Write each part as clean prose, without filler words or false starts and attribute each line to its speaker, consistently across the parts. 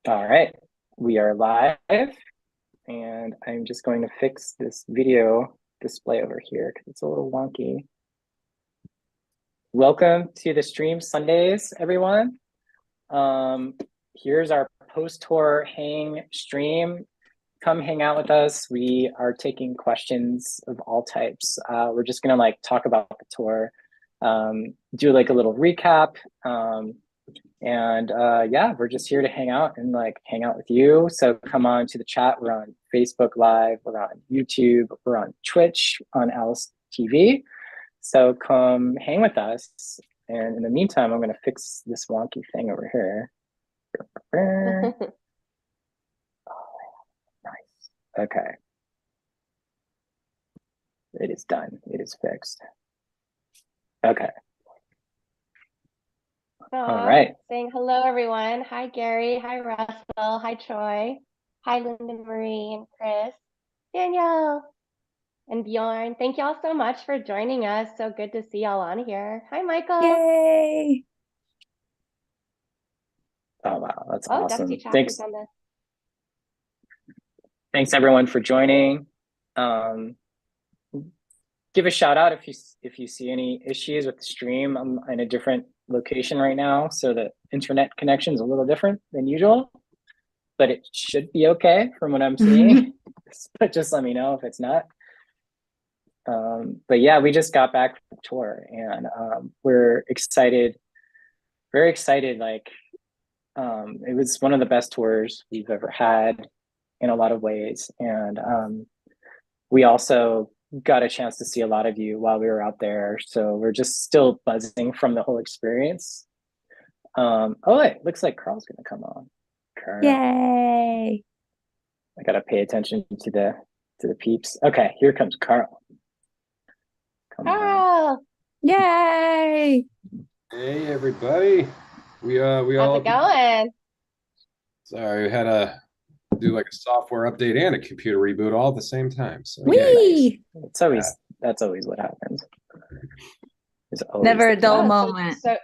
Speaker 1: All right, we are live, and I'm just going to fix this video display over here because it's a little wonky. Welcome to the Stream Sundays, everyone. Here's our post-tour hang stream. Come hang out with us. We are taking questions of all types. We're just gonna talk about the tour, do like a little recap, and yeah, we're just here to hang out and hang out with you. So come on to the chat. We're on Facebook Live, we're on YouTube, we're on Twitch, on Alice TV. So come hang with us. And in the meantime, I'm going to fix this wonky thing over here. Oh, nice. Okay. It is done. It is fixed. Okay. All right.
Speaker 2: Saying hello, everyone. Hi, Gary. Hi, Russell. Hi, Troy. Hi, Linda Marie and Chris, Danielle, and Bjorn. Thank y'all so much for joining us. So good to see y'all on here. Hi, Michael.
Speaker 3: Yay!
Speaker 1: Oh, wow. That's awesome.
Speaker 2: Dusty Chat
Speaker 1: Thanks.
Speaker 2: is on this.
Speaker 1: Thanks everyone for joining. Give a shout out if you see any issues with the stream. I'm in a different location right now, so the internet connection is a little different than usual, but it should be okay from what I'm seeing. But just let me know if it's not. But yeah, we just got back from the tour, and we're excited, very excited. It was one of the best tours we've ever had in a lot of ways, and we also got a chance to see a lot of you while we were out there. So we're just still buzzing from the whole experience. Oh, it looks like Carl's gonna come on. Carl.
Speaker 3: Yay!
Speaker 1: I gotta pay attention to the peeps. Okay, here comes Carl.
Speaker 2: Come on.
Speaker 3: Yay!
Speaker 4: Hey everybody.
Speaker 2: How's it going?
Speaker 4: Sorry, we had to do like a software update and a computer reboot all at the same time. So
Speaker 3: Whee!
Speaker 1: It's always that's always what happens.
Speaker 3: Never a dull moment.
Speaker 2: So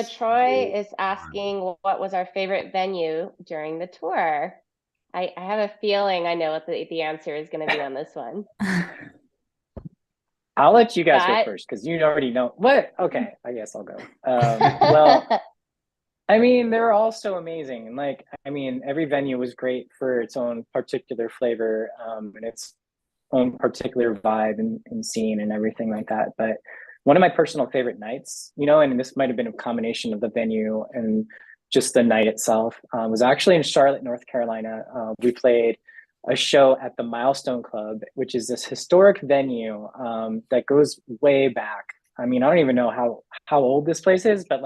Speaker 2: Troy is asking what was our favorite venue during the tour. I have a feeling I know what the answer is going to be on this one.
Speaker 1: I'll let you guys go first because you already know. What? Okay, I guess I'll go. Well, I mean, they're all so amazing. And every venue was great for its own particular flavor and its own particular vibe and scene and everything like that. But one of my personal favorite nights, and this might have been a combination of the venue and just the night itself, was actually in Charlotte, North Carolina. We played a show at the Milestone Club, which is this historic venue that goes way back. I mean, I don't even know how old this place is, but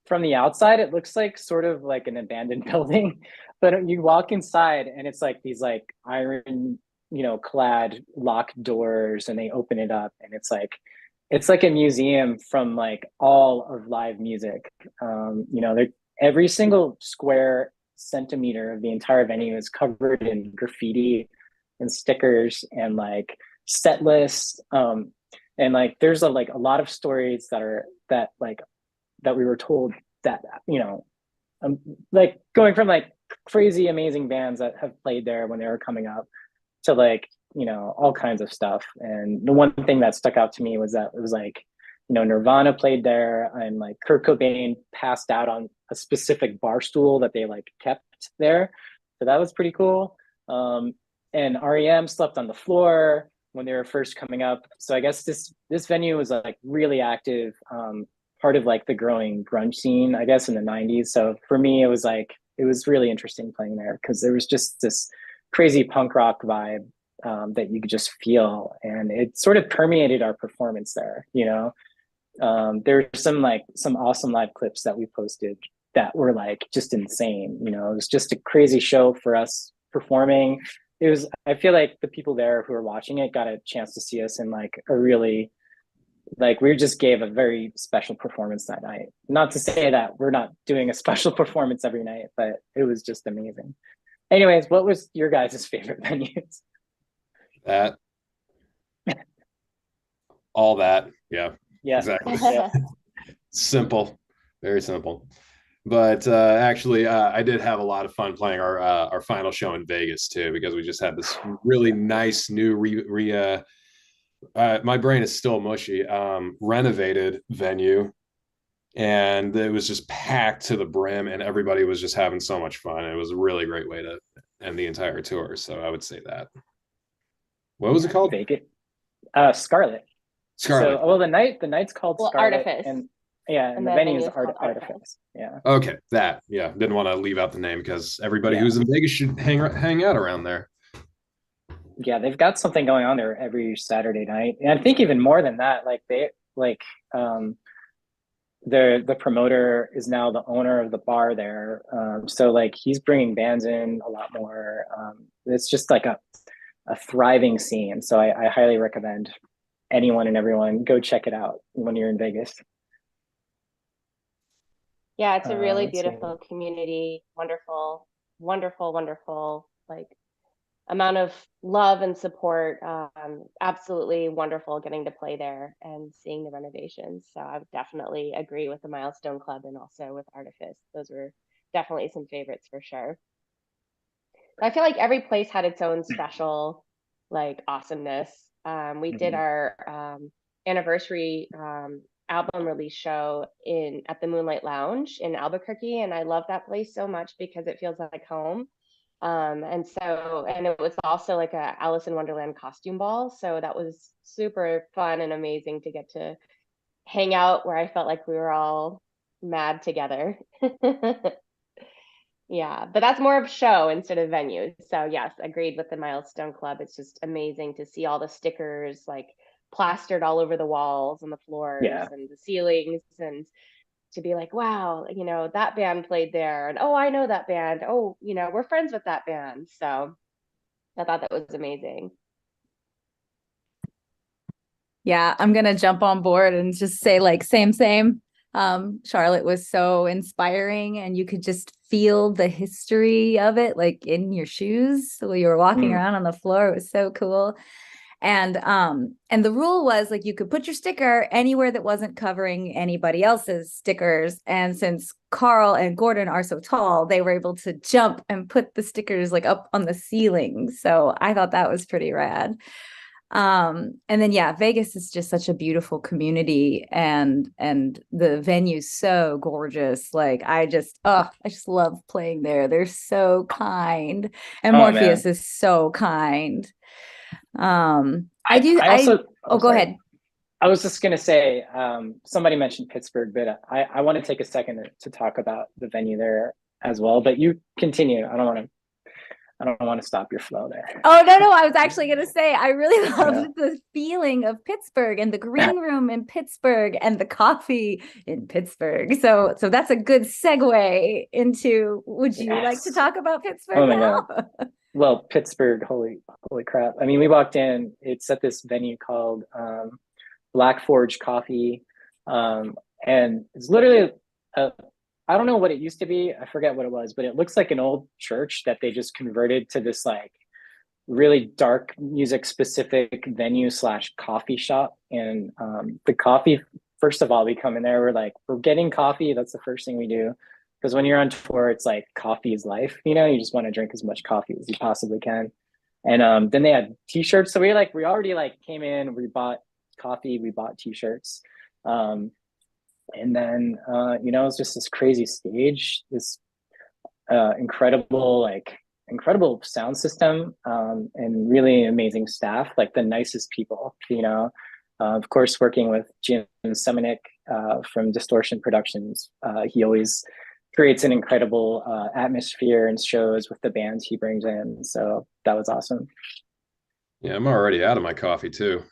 Speaker 1: from the outside, it looks like sort of like an abandoned building. But you walk inside and it's like these iron, clad locked doors, and they open it up and it's like a museum from all of live music. Every single square centimeter of the entire venue is covered in graffiti and stickers and set lists. And there's a lot of stories that we were told that, going from crazy amazing bands that have played there when they were coming up to all kinds of stuff. And the one thing that stuck out to me was that it was Nirvana played there, and Kurt Cobain passed out on a specific bar stool that they kept there. So that was pretty cool. And REM slept on the floor when they were first coming up. So I guess this venue was really active, part of the growing grunge scene, I guess, in the 90s. So for me, it was really interesting playing there because there was just this crazy punk rock vibe that you could just feel, and it sort of permeated our performance there. There were some awesome live clips that we posted that were just insane. It was just a crazy show for us performing. I feel like the people there who were watching it got a chance to see us in a really, we just gave a very special performance that night. Not to say that we're not doing a special performance every night, but it was just amazing. Anyways, what was your guys' favorite venues?
Speaker 4: That. All that. Yeah.
Speaker 1: Yeah.
Speaker 4: Exactly.
Speaker 1: Yeah.
Speaker 4: Simple. Very simple. But actually, I did have a lot of fun playing our final show in Vegas too, because we just had this really nice new my brain is still mushy, renovated venue, and it was just packed to the brim, and everybody was just having so much fun. It was a really great way to end the entire tour. So I would say that. What was it called?
Speaker 1: Vegas. Scarlet.
Speaker 4: Scarlet.
Speaker 1: So, well, the night's called
Speaker 2: Well,
Speaker 1: Scarlet,
Speaker 2: Artifice.
Speaker 1: and the
Speaker 2: the
Speaker 1: venue is
Speaker 2: is called
Speaker 1: Artifice. Yeah.
Speaker 4: Okay, that. Yeah, didn't want to leave out the name because everybody
Speaker 1: Yeah.
Speaker 4: who's in Vegas should hang out around there.
Speaker 1: Yeah, they've got something going on there every Saturday night, and I think even more than that. The promoter is now the owner of the bar there, so like he's bringing bands in a lot more. It's just like a thriving scene. So I highly recommend anyone and everyone go check it out when you're in Vegas.
Speaker 2: Yeah, it's a really
Speaker 1: Let's see.
Speaker 2: beautiful community. Wonderful, wonderful, wonderful, like amount of love and support. Absolutely wonderful getting to play there and seeing the renovations. So I would definitely agree with the Milestone Club and also with Artifice. Those were definitely some favorites for sure. I feel like every place had its own special, like, awesomeness. We did our anniversary album release show at the Moonlight Lounge in Albuquerque, and I love that place so much because it feels like home. And it was also like a Alice in Wonderland costume ball, so that was super fun and amazing to get to hang out where I felt like we were all mad together. Yeah, but that's more of show instead of venue. So yes, agreed with the Milestone Club. It's just amazing to see all the stickers like plastered all over the walls and the floors
Speaker 1: Yeah.
Speaker 2: and the ceilings, and to be like, wow, that band played there, and oh, I know that band. Oh, we're friends with that band. So I thought that was amazing.
Speaker 3: Yeah, I'm gonna jump on board and just say like same. Charlotte was so inspiring, and you could just feel the history of it like in your shoes while you were walking around on the floor. It was so cool. And the rule was like you could put your sticker anywhere that wasn't covering anybody else's stickers. And since Carl and Gordon are so tall, they were able to jump and put the stickers like up on the ceiling. So I thought that was pretty rad. And then yeah, Vegas is just such a beautiful community, and the venue's so gorgeous. Like I just love playing there. They're so kind, and Morpheus is so kind. Go ahead.
Speaker 1: I was just gonna say, somebody mentioned Pittsburgh, but I want to take a second to talk about the venue there as well. But you continue. I don't want to stop your flow there.
Speaker 3: Oh, no. I was actually going to say, I really loved the feeling of Pittsburgh and the green room in Pittsburgh and the coffee in Pittsburgh. So that's a good segue into, would you like to talk about Pittsburgh now?
Speaker 1: God. Well, Pittsburgh, holy crap. I mean, we walked in, it's at this venue called Black Forge Coffee. And it's literally I don't know what it used to be. I forget what it was, but it looks like an old church that they just converted to this like really dark music specific venue / coffee shop. And the coffee, first of all, we come in there, we're getting coffee. That's the first thing we do. Because when you're on tour, it's like coffee is life. You just want to drink as much coffee as you possibly can. And then they had t-shirts. So we already came in, we bought coffee, we bought t-shirts. And then, it's just this crazy stage, this incredible sound system, and really amazing staff, like the nicest people, of course, working with Jim Semenik from Distortion Productions. He always creates an incredible atmosphere and shows with the bands he brings in. So that was awesome.
Speaker 4: Yeah, I'm already out of my coffee too.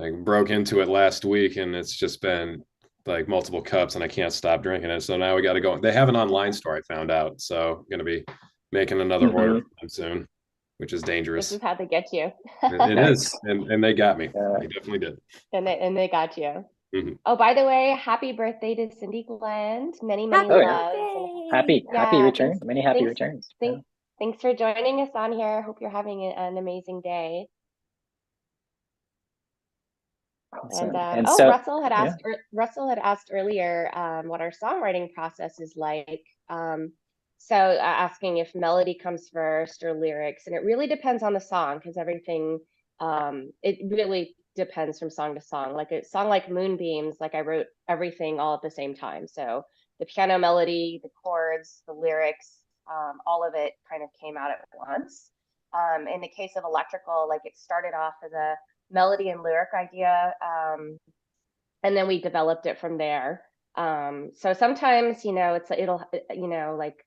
Speaker 4: I broke into it last week, and it's just been like multiple cups, and I can't stop drinking it. So now we got to go. They have an online store, I found out. So I'm going to be making another order from them soon, which is dangerous.
Speaker 2: This is how they get you.
Speaker 4: It is. And they got me. They definitely did.
Speaker 2: And they got you.
Speaker 4: Mm-hmm.
Speaker 2: Oh, by the way, happy birthday to Cindy Glenn. Many loves.
Speaker 1: Happy returns. Many happy returns.
Speaker 2: Thanks for joining us on here. Hope you're having an amazing day.
Speaker 1: Awesome.
Speaker 2: And
Speaker 1: And
Speaker 2: oh,
Speaker 1: so,
Speaker 2: Russell had asked earlier what our songwriting process is like. So asking if melody comes first or lyrics, and it really depends on the song because everything it really depends from song to song. Like a song like Moonbeams, like I wrote everything all at the same time. So the piano melody, the chords, the lyrics, all of it kind of came out at once. In the case of Electrical, like it started off as a melody and lyric idea, and then we developed it from there. So sometimes, like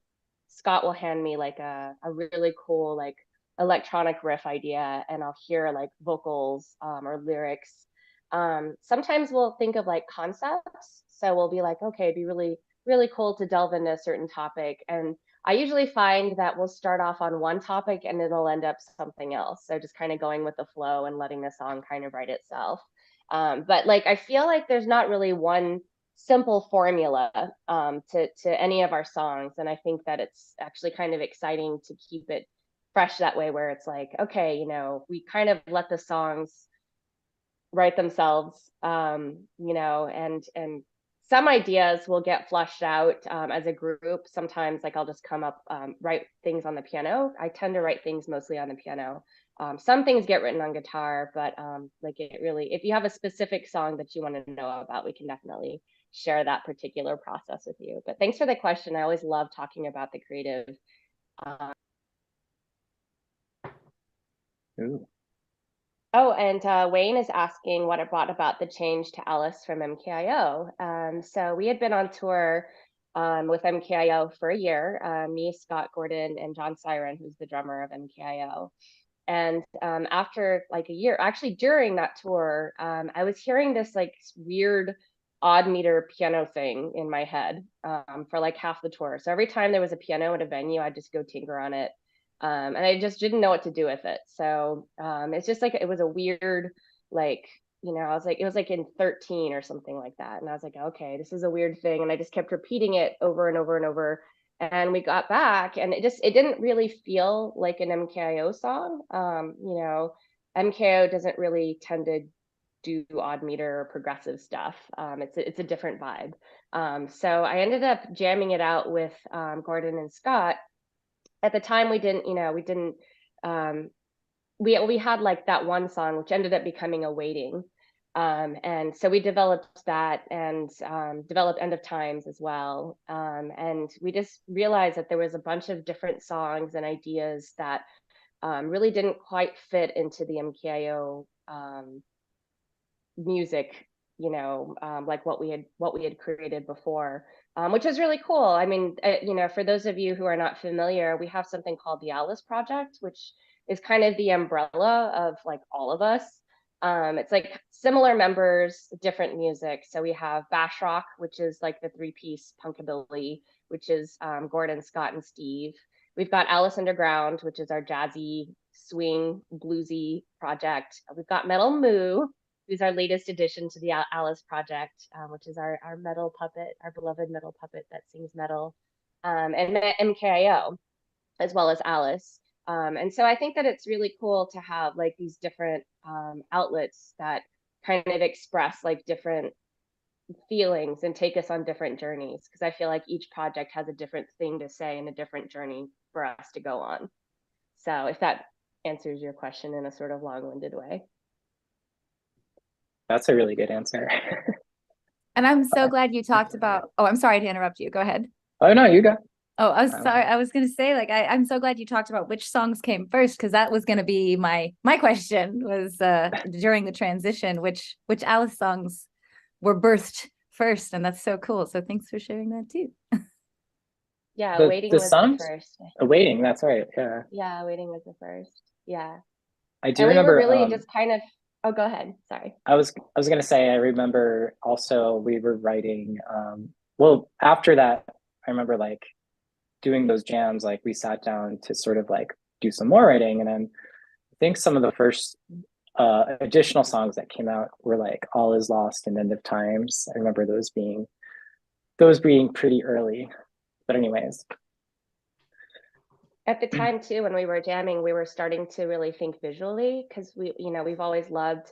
Speaker 2: Scott will hand me like a really cool like electronic riff idea, and I'll hear like vocals or lyrics. Sometimes we'll think of like concepts, so we'll be like, okay, it'd be really cool to delve into a certain topic, and I usually find that we'll start off on one topic and it'll end up something else. So just kind of going with the flow and letting the song kind of write itself. But like I feel like there's not really one simple formula to any of our songs, and I think that it's actually kind of exciting to keep it fresh that way, where it's like, okay, we kind of let the songs write themselves, and some ideas will get flushed out as a group. Sometimes like I'll just come up, write things on the piano. I tend to write things mostly on the piano. Some things get written on guitar, but like it really, if you have a specific song that you want to know about, we can definitely share that particular process with you. But thanks for the question. I always love talking about the creative. Oh, and Wayne is asking what it brought about the change to Alice from MKIO. So we had been on tour with MKIO for a year, me, Scott Gordon, and John Siren, who's the drummer of MKIO. And after like a year, actually during that tour, I was hearing this like weird odd meter piano thing in my head for like half the tour. So every time there was a piano at a venue, I'd just go tinker on it. And I just didn't know what to do with it. So it's just like, it was a weird, like, I was like, it was like in 13 or something like that. And I was like, okay, this is a weird thing. And I just kept repeating it over and over and over. And we got back and it didn't really feel like an MKIO song. MKIO doesn't really tend to do odd meter or progressive stuff. It's a different vibe. So I ended up jamming it out with Gordon and Scott. At the time we had like that one song which ended up becoming a waiting, and so we developed that and developed End of Times as well, and we just realized that there was a bunch of different songs and ideas that really didn't quite fit into the MKIO music, like what we had created before, which is really cool. I mean, for those of you who are not familiar, we have something called the Alice Project, which is kind of the umbrella of like all of us. It's like similar members, different music. So we have Bash Rock, which is like the three-piece punkabilly, which is Gordon, Scott, and Steve. We've got Alice Underground, which is our jazzy, swing, bluesy project. We've got Metal Moo, who's our latest addition to the Alice Project, which is our metal puppet, our beloved metal puppet that sings metal, and MKIO, as well as Alice. And so I think that it's really cool to have like these different outlets that kind of express like different feelings and take us on different journeys, because I feel like each project has a different thing to say and a different journey for us to go on. So if that answers your question in a sort of long-winded way.
Speaker 1: That's a really good answer.
Speaker 3: And I'm so glad you talked about, oh, I'm sorry to interrupt you. Go ahead.
Speaker 1: Oh, no, you go.
Speaker 3: Oh, I was sorry. I was going to say, like, I'm so glad you talked about which songs came first, because that was going to be my question was during the transition, which Alice songs were birthed first. And that's so cool. So thanks for sharing that too.
Speaker 2: Yeah, Waiting was the first.
Speaker 1: Waiting, that's right. Yeah.
Speaker 2: Yeah, Waiting was the first. Yeah.
Speaker 1: I do remember.
Speaker 2: We were really just kind of. Oh, go ahead. Sorry.
Speaker 1: I was gonna say I remember also we were writing. Well, after that, I remember like doing those jams. Like we sat down to sort of like do some more writing, and then I think some of the first additional songs that came out were like All Is Lost and End of Times. I remember those being pretty early. But anyways.
Speaker 2: At the time too, when we were jamming, we were starting to really think visually, because we've always loved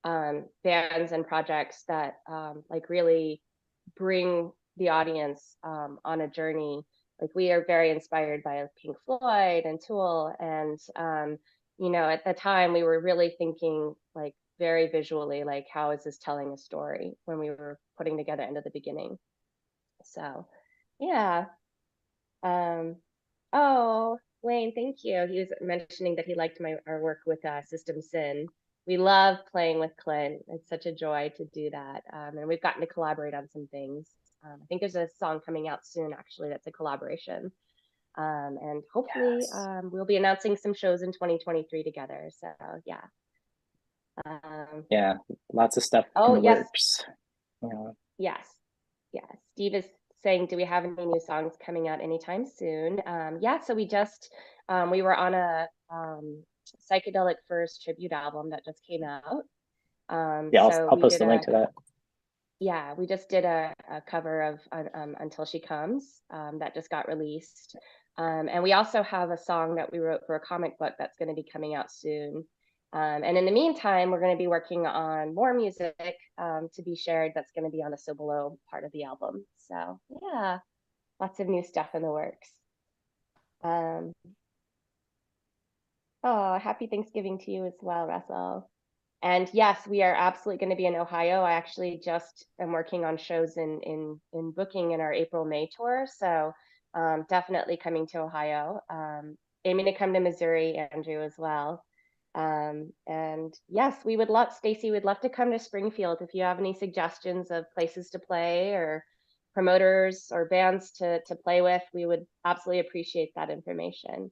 Speaker 2: bands and projects that like really bring the audience on a journey. Like we are very inspired by Pink Floyd and Tool, and you know, at the time we were really thinking like very visually, like how is this telling a story when we were putting together End of the Beginning. So yeah. Oh, Wayne, thank you. He was mentioning that he liked our work with System Sin. We love playing with Clint. It's such a joy to do that. And we've gotten to collaborate on some things. I think there's a song coming out soon, actually, that's a collaboration. And hopefully we'll be announcing some shows in 2023 together. So yeah.
Speaker 1: Yeah, lots of stuff in the works. Yeah.
Speaker 2: Yes. Steve is saying, do we have any new songs coming out anytime soon? Yeah, so we just, we were on a Psychedelic Furs tribute album that just came out.
Speaker 1: Yeah,
Speaker 2: so
Speaker 1: I'll post a link to that.
Speaker 2: Yeah, we just did a cover of Until She Comes that just got released. And we also have a song that we wrote for a comic book that's going to be coming out soon. And in the meantime, we're going to be working on more music to be shared that's going to be on the So Below part of the album. So yeah, lots of new stuff in the works. Oh, happy Thanksgiving to you as well, Russell. And yes, we are absolutely going to be in Ohio. I actually just am working on shows in booking in our April-May tour. So definitely coming to Ohio. Aiming to come to Missouri, Andrew, as well. And yes, we would love, Stacy would love to come to Springfield. If you have any suggestions of places to play or promoters or bands to play with, we would absolutely appreciate that information.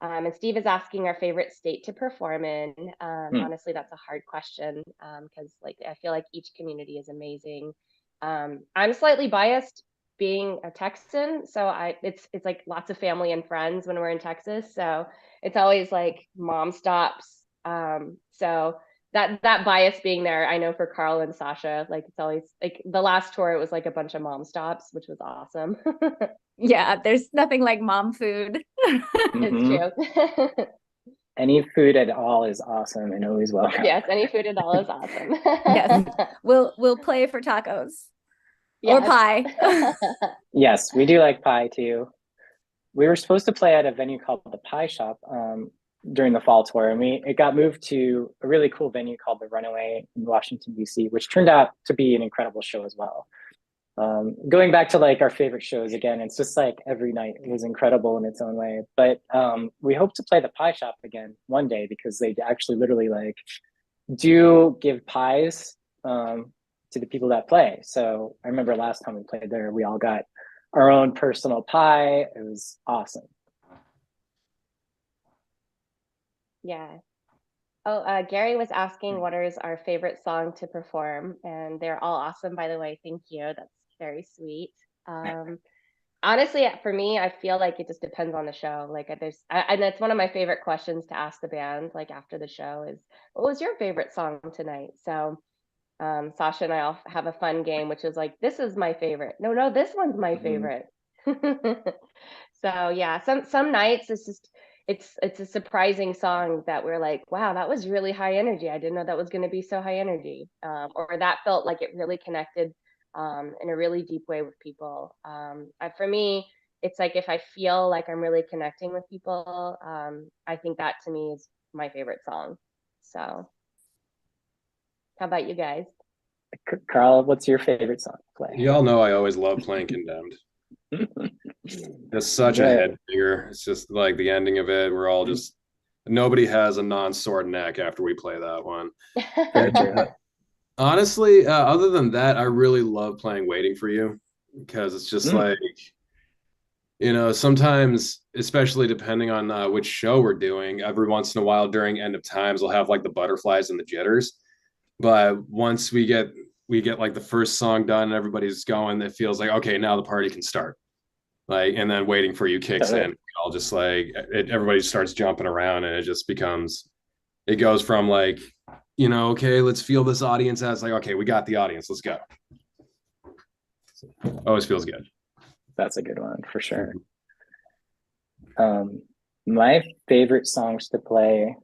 Speaker 2: And Steve is asking our favorite state to perform in. Honestly, that's a hard question because like I feel like each community is amazing. I'm slightly biased being a Texan, so it's like lots of family and friends when we're in Texas, so it's always like mom stops. So that bias being there, I know for Carl and Sasha, like it's always like the last tour, it was like a bunch of mom stops, which was awesome.
Speaker 3: Yeah, there's nothing like mom food.
Speaker 2: It's true.
Speaker 1: Any food at all is awesome and always welcome.
Speaker 2: Yes, any food at all is awesome.
Speaker 3: Yes, we'll play for tacos or pie.
Speaker 1: Yes, we do like pie too. We were supposed to play at a venue called the Pie Shop during the fall tour, and it got moved to a really cool venue called the Runaway in Washington, D.C., which turned out to be an incredible show as well. Going back to like our favorite shows again, it's just like every night was incredible in its own way. But we hope to play the Pie Shop again one day because they actually literally like do give pies to the people that play. So I remember last time we played there, we all got our own personal pie. It was awesome.
Speaker 2: Yeah. Oh, Gary was asking what is our favorite song to perform, and they're all awesome, by the way. Thank you. That's very sweet. Honestly, for me, I feel like it just depends on the show. Like and that's one of my favorite questions to ask the band, like after the show is, what was your favorite song tonight? So Sasha and I all have a fun game, which is like, this is my favorite. No, this one's my favorite. So yeah, some nights it's just, it's a surprising song that we're like, wow, that was really high energy. I didn't know that was going to be so high energy. Or that felt like it really connected in a really deep way with people. For me, it's like if I feel like I'm really connecting with people, I think that to me is my favorite song. So how about you guys?
Speaker 1: Carl, what's your favorite song to play?
Speaker 4: Y'all know I always love playing Condemned. It's such a head banger. It's just like the ending of it. We're all just, nobody has a non-sword neck after we play that one. Honestly, other than that, I really love playing Waiting for You because it's just like, you know, sometimes, especially depending on which show we're doing, every once in a while during End of Times, we'll have like the butterflies and the jitters. But once we get like the first song done and everybody's going, it feels like, okay, now the party can start. Like, and then Waiting for You kicks in. All just like everybody starts jumping around, and it just becomes, it goes from like, you know, okay, let's feel this audience as like, okay, we got the audience, let's go. So, always feels good.
Speaker 1: That's a good one for sure. My favorite songs to play,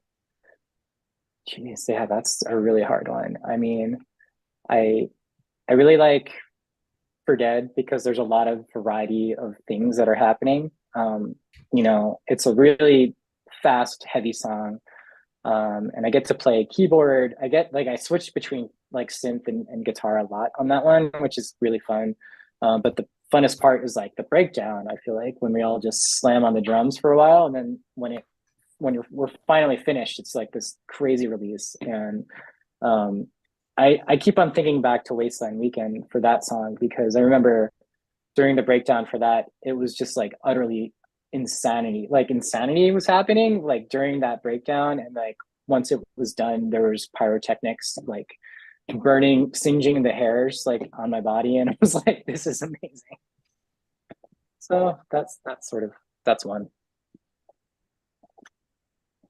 Speaker 1: Jeez, yeah, that's a really hard one. I mean, I I really like For Dead because there's a lot of variety of things that are happening. It's a really fast, heavy song. And I get to play keyboard. I switch between like synth and guitar a lot on that one, which is really fun. But the funnest part is like the breakdown. I feel like when we all just slam on the drums for a while, and then when we're finally finished, it's like this crazy release. And um, I keep on thinking back to Wasteland Weekend for that song because I remember during the breakdown for that, it was just like utterly insanity. Like insanity was happening like during that breakdown, and like once it was done, there was pyrotechnics like burning, singeing the hairs like on my body, and it was like this is amazing. So that's one.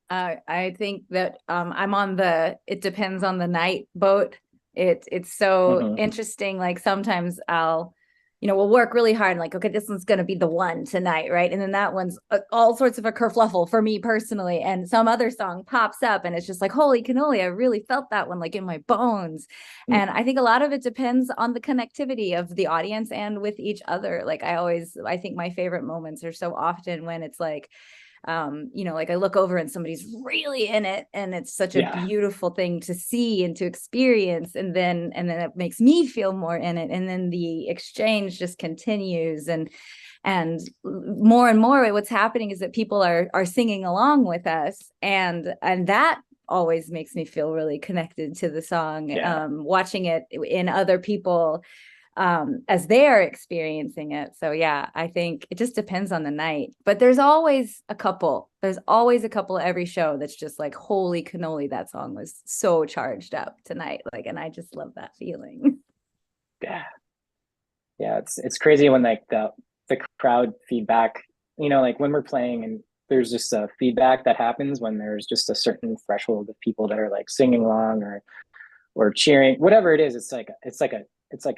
Speaker 3: I think that I'm on the it depends on the night boat. It's so
Speaker 1: Mhm.
Speaker 3: interesting. Like sometimes I'll, we'll work really hard and like, okay, this one's gonna be the one tonight, right? And then that one's all sorts of a kerfluffle for me personally. And some other song pops up and it's just like, holy cannoli, I really felt that one like in my bones.
Speaker 1: Mm.
Speaker 3: And I think a lot of it depends on the connectivity of the audience and with each other. Like I think my favorite moments are so often when it's like, like I look over and somebody's really in it and it's such a
Speaker 1: Yeah.
Speaker 3: beautiful thing to see and to experience, and then it makes me feel more in it, and then the exchange just continues, and more what's happening is that people are singing along with us, and that always makes me feel really connected to the song.
Speaker 1: Yeah.
Speaker 3: Watching it in other people as they're experiencing it. So yeah, I think it just depends on the night, but there's always a couple every show that's just like, holy cannoli, that song was so charged up tonight. Like, and I just love that feeling.
Speaker 1: Yeah. Yeah, it's crazy when like the crowd feedback, like when we're playing and there's just a feedback that happens when there's just a certain threshold of people that are like singing along or cheering, whatever it is. It's like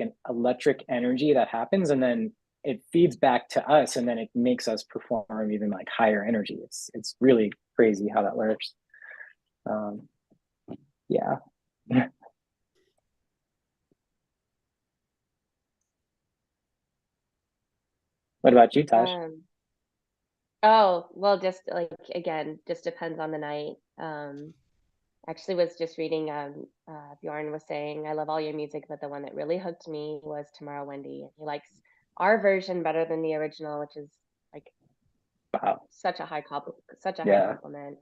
Speaker 1: an electric energy that happens, and then it feeds back to us, and then it makes us perform even like higher energy. It's really crazy how that works. Um, yeah. What about you, Tosh?
Speaker 2: Oh, well, just like again, just depends on the night. Actually was just reading Bjorn was saying, I love all your music, but the one that really hooked me was Tomorrow Wendy. He likes our version better than the original, which is like
Speaker 1: Wow.
Speaker 2: such a high
Speaker 1: Yeah.
Speaker 2: compliment.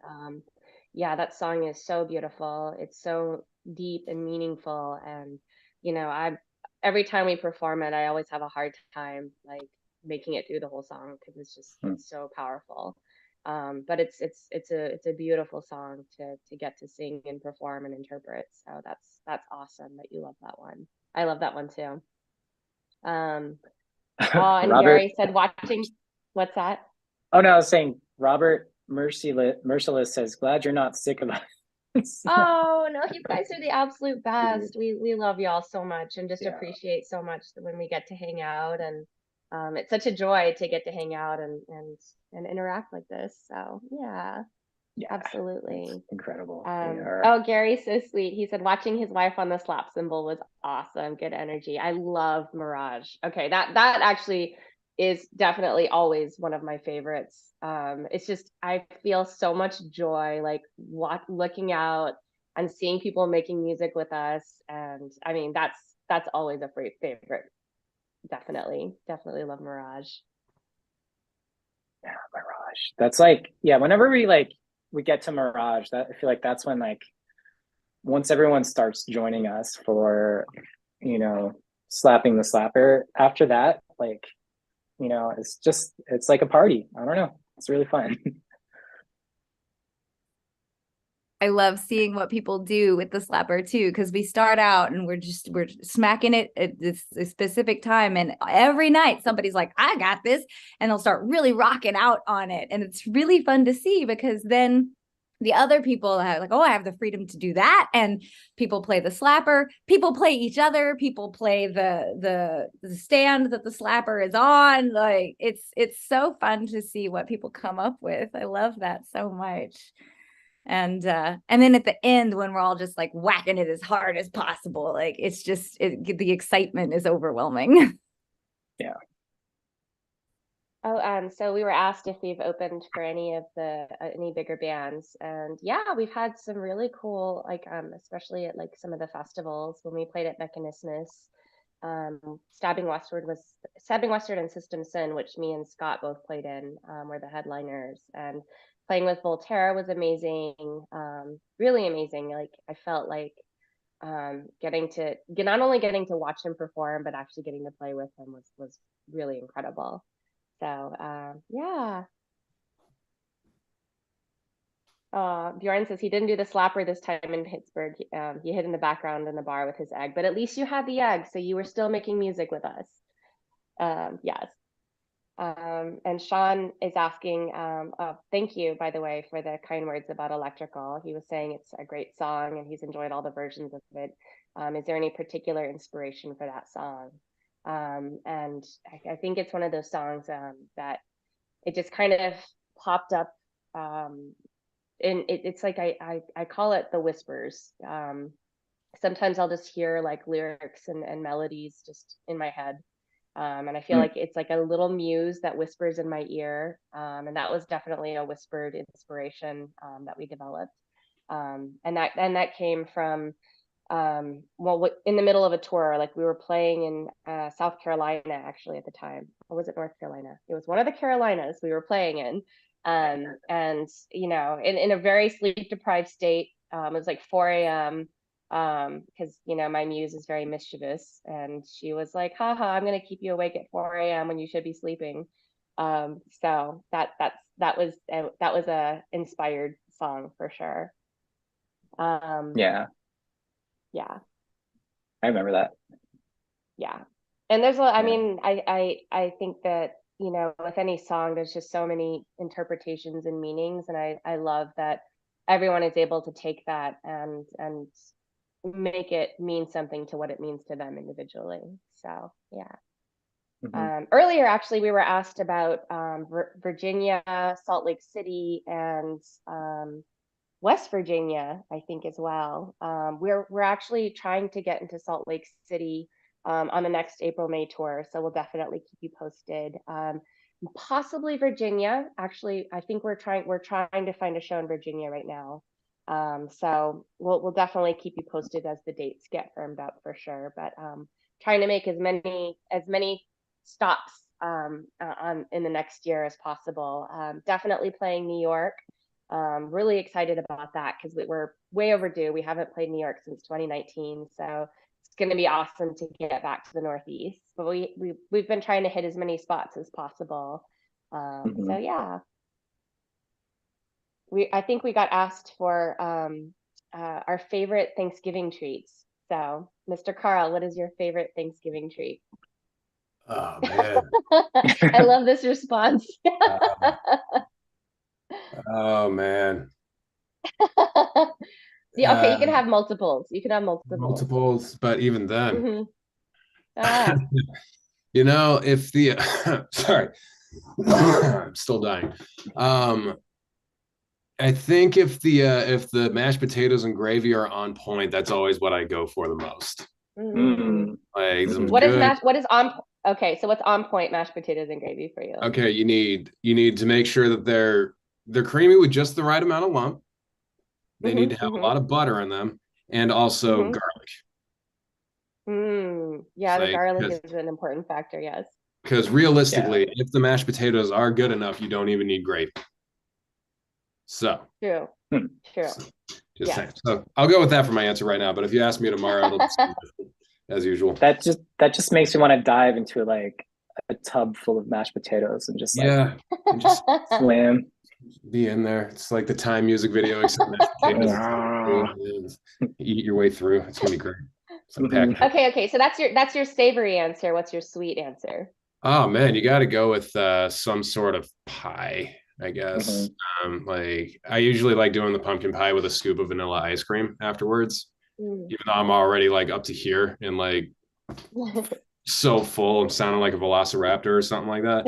Speaker 2: Yeah, that song is so beautiful. It's so deep and meaningful, and I every time we perform it, I always have a hard time like making it through the whole song because
Speaker 1: Hmm.
Speaker 2: it's so powerful. But it's a beautiful song to get to sing and perform and interpret. So that's awesome that you love that one. I love that one too. Oh, and
Speaker 1: Robert.
Speaker 2: Gary said watching. What's that?
Speaker 1: Oh no, I was saying Robert Merciless says, "Glad you're not sick of us."
Speaker 2: Oh no, you guys are the absolute best. We love y'all so much and just
Speaker 1: Yeah.
Speaker 2: appreciate so much when we get to hang out, and it's such a joy to get to hang out and interact like this. So yeah,
Speaker 1: Yeah.
Speaker 2: absolutely.
Speaker 1: It's incredible. They
Speaker 2: Oh, Gary's so sweet. He said watching his wife on the slap cymbal was awesome. Good energy. I love Mirage. Okay, that actually is definitely always one of my favorites. It's just I feel so much joy like looking out and seeing people making music with us, and I mean that's always a favorite. Definitely love Mirage.
Speaker 1: Yeah, Mirage. That's like, yeah, whenever we get to Mirage, that I feel like that's when like once everyone starts joining us for, slapping the slapper, after that, like, it's like a party. I don't know. It's really fun.
Speaker 3: I love seeing what people do with the slapper too, because we start out and we're smacking it at this specific time, and every night somebody's like, I got this, and they'll start really rocking out on it, and it's really fun to see because then the other people have like, oh, I have the freedom to do that, and people play the slapper, people play each other, people play the stand that the slapper is on. Like it's so fun to see what people come up with. I love that so much. And then at the end, when we're all just like whacking it as hard as possible, like it's just the excitement is overwhelming.
Speaker 1: Yeah.
Speaker 2: Oh, so we were asked if we've opened for any of the any bigger bands, and yeah, we've had some really cool, like especially at like some of the festivals when we played at Mechanismus. Stabbing Westward and System Sin, which me and Scott both played in, were the headliners, and playing with Voltaire was amazing, really amazing. Like I felt like not only getting to watch him perform, but actually getting to play with him was really incredible. So yeah. Bjorn says he didn't do the slapper this time in Pittsburgh. He hid in the background in the bar with his egg, but at least you had the egg, so you were still making music with us. Yes. And Sean is asking, thank you, by the way, for the kind words about Electrical. He was saying it's a great song and he's enjoyed all the versions of it. Is there any particular inspiration for that song? And I think it's one of those songs that it just kind of popped up. And it's like I call it the whispers. Sometimes I'll just hear like lyrics and melodies just in my head. And I feel like it's like a little muse that whispers in my ear. And that was definitely a whispered inspiration that we developed. And that came from, well, in the middle of a tour, like we were playing in South Carolina, actually at the time, or was it North Carolina? It was one of the Carolinas we were playing in. And, you know, in a very sleep deprived state, it was like 4 a.m. Because, you know, my muse is very mischievous, and she was like, haha, I'm going to keep you awake at 4 a.m. when you should be sleeping. So that was a inspired song for sure.
Speaker 1: Yeah.
Speaker 2: Yeah.
Speaker 1: I remember that.
Speaker 2: Yeah. And there's I mean, I think that, you know, with any song, there's just so many interpretations and meanings. And I love that everyone is able to take that and make it mean something to what it means to them individually. So, yeah. Earlier, actually, we were asked about Virginia, Salt Lake City, and West Virginia, I think, as well. We're actually trying to get into Salt Lake City on the next April-May tour, so we'll definitely keep you posted. Possibly Virginia. Actually, I think we're trying to find a show in Virginia right now. So we'll definitely keep you posted as the dates get firmed up for sure. But trying to make as many stops in the next year as possible. Definitely playing New York. Really excited about that because we're way overdue. We haven't played New York since 2019, so it's going to be awesome to get back to the Northeast. But we've been trying to hit as many spots as possible. So yeah, I think we got asked for our favorite Thanksgiving treats. So, Mr. Carl, what is your favorite Thanksgiving treat?
Speaker 4: Oh man.
Speaker 2: I love this response.
Speaker 4: Oh man.
Speaker 2: Yeah, okay, you can have multiples. You can have multiples.
Speaker 4: But even then,
Speaker 2: Mm-hmm.
Speaker 4: you know, if the sorry, I'm still dying. I think if the mashed potatoes and gravy are on point, that's always what I go for the most. Like
Speaker 2: What is what is on? Okay, so what's on point mashed potatoes and gravy for you?
Speaker 4: Okay, you need to make sure that they're creamy with just the right amount of lump. They need to have a lot of butter in them, and also garlic.
Speaker 2: Yeah, the garlic is an important factor, yes.
Speaker 4: Because realistically, if the mashed potatoes are good enough, you don't even need gravy. So
Speaker 2: true.
Speaker 4: Just saying. So I'll go with that for my answer right now. But if you ask me tomorrow, it'll be as usual.
Speaker 1: That just makes me want to dive into like a tub full of mashed potatoes and just and just swim.
Speaker 4: Be in there. It's like the Time music video, except mashed potatoes. Eat your way through. It's gonna be great.
Speaker 2: Okay. So that's your savory answer. What's your sweet answer?
Speaker 4: Oh man, you got to go with some sort of pie, I guess. Like I usually like doing the pumpkin pie with a scoop of vanilla ice cream afterwards. Even though I'm already like up to here and like so full, I'm sounding like a velociraptor or something like that.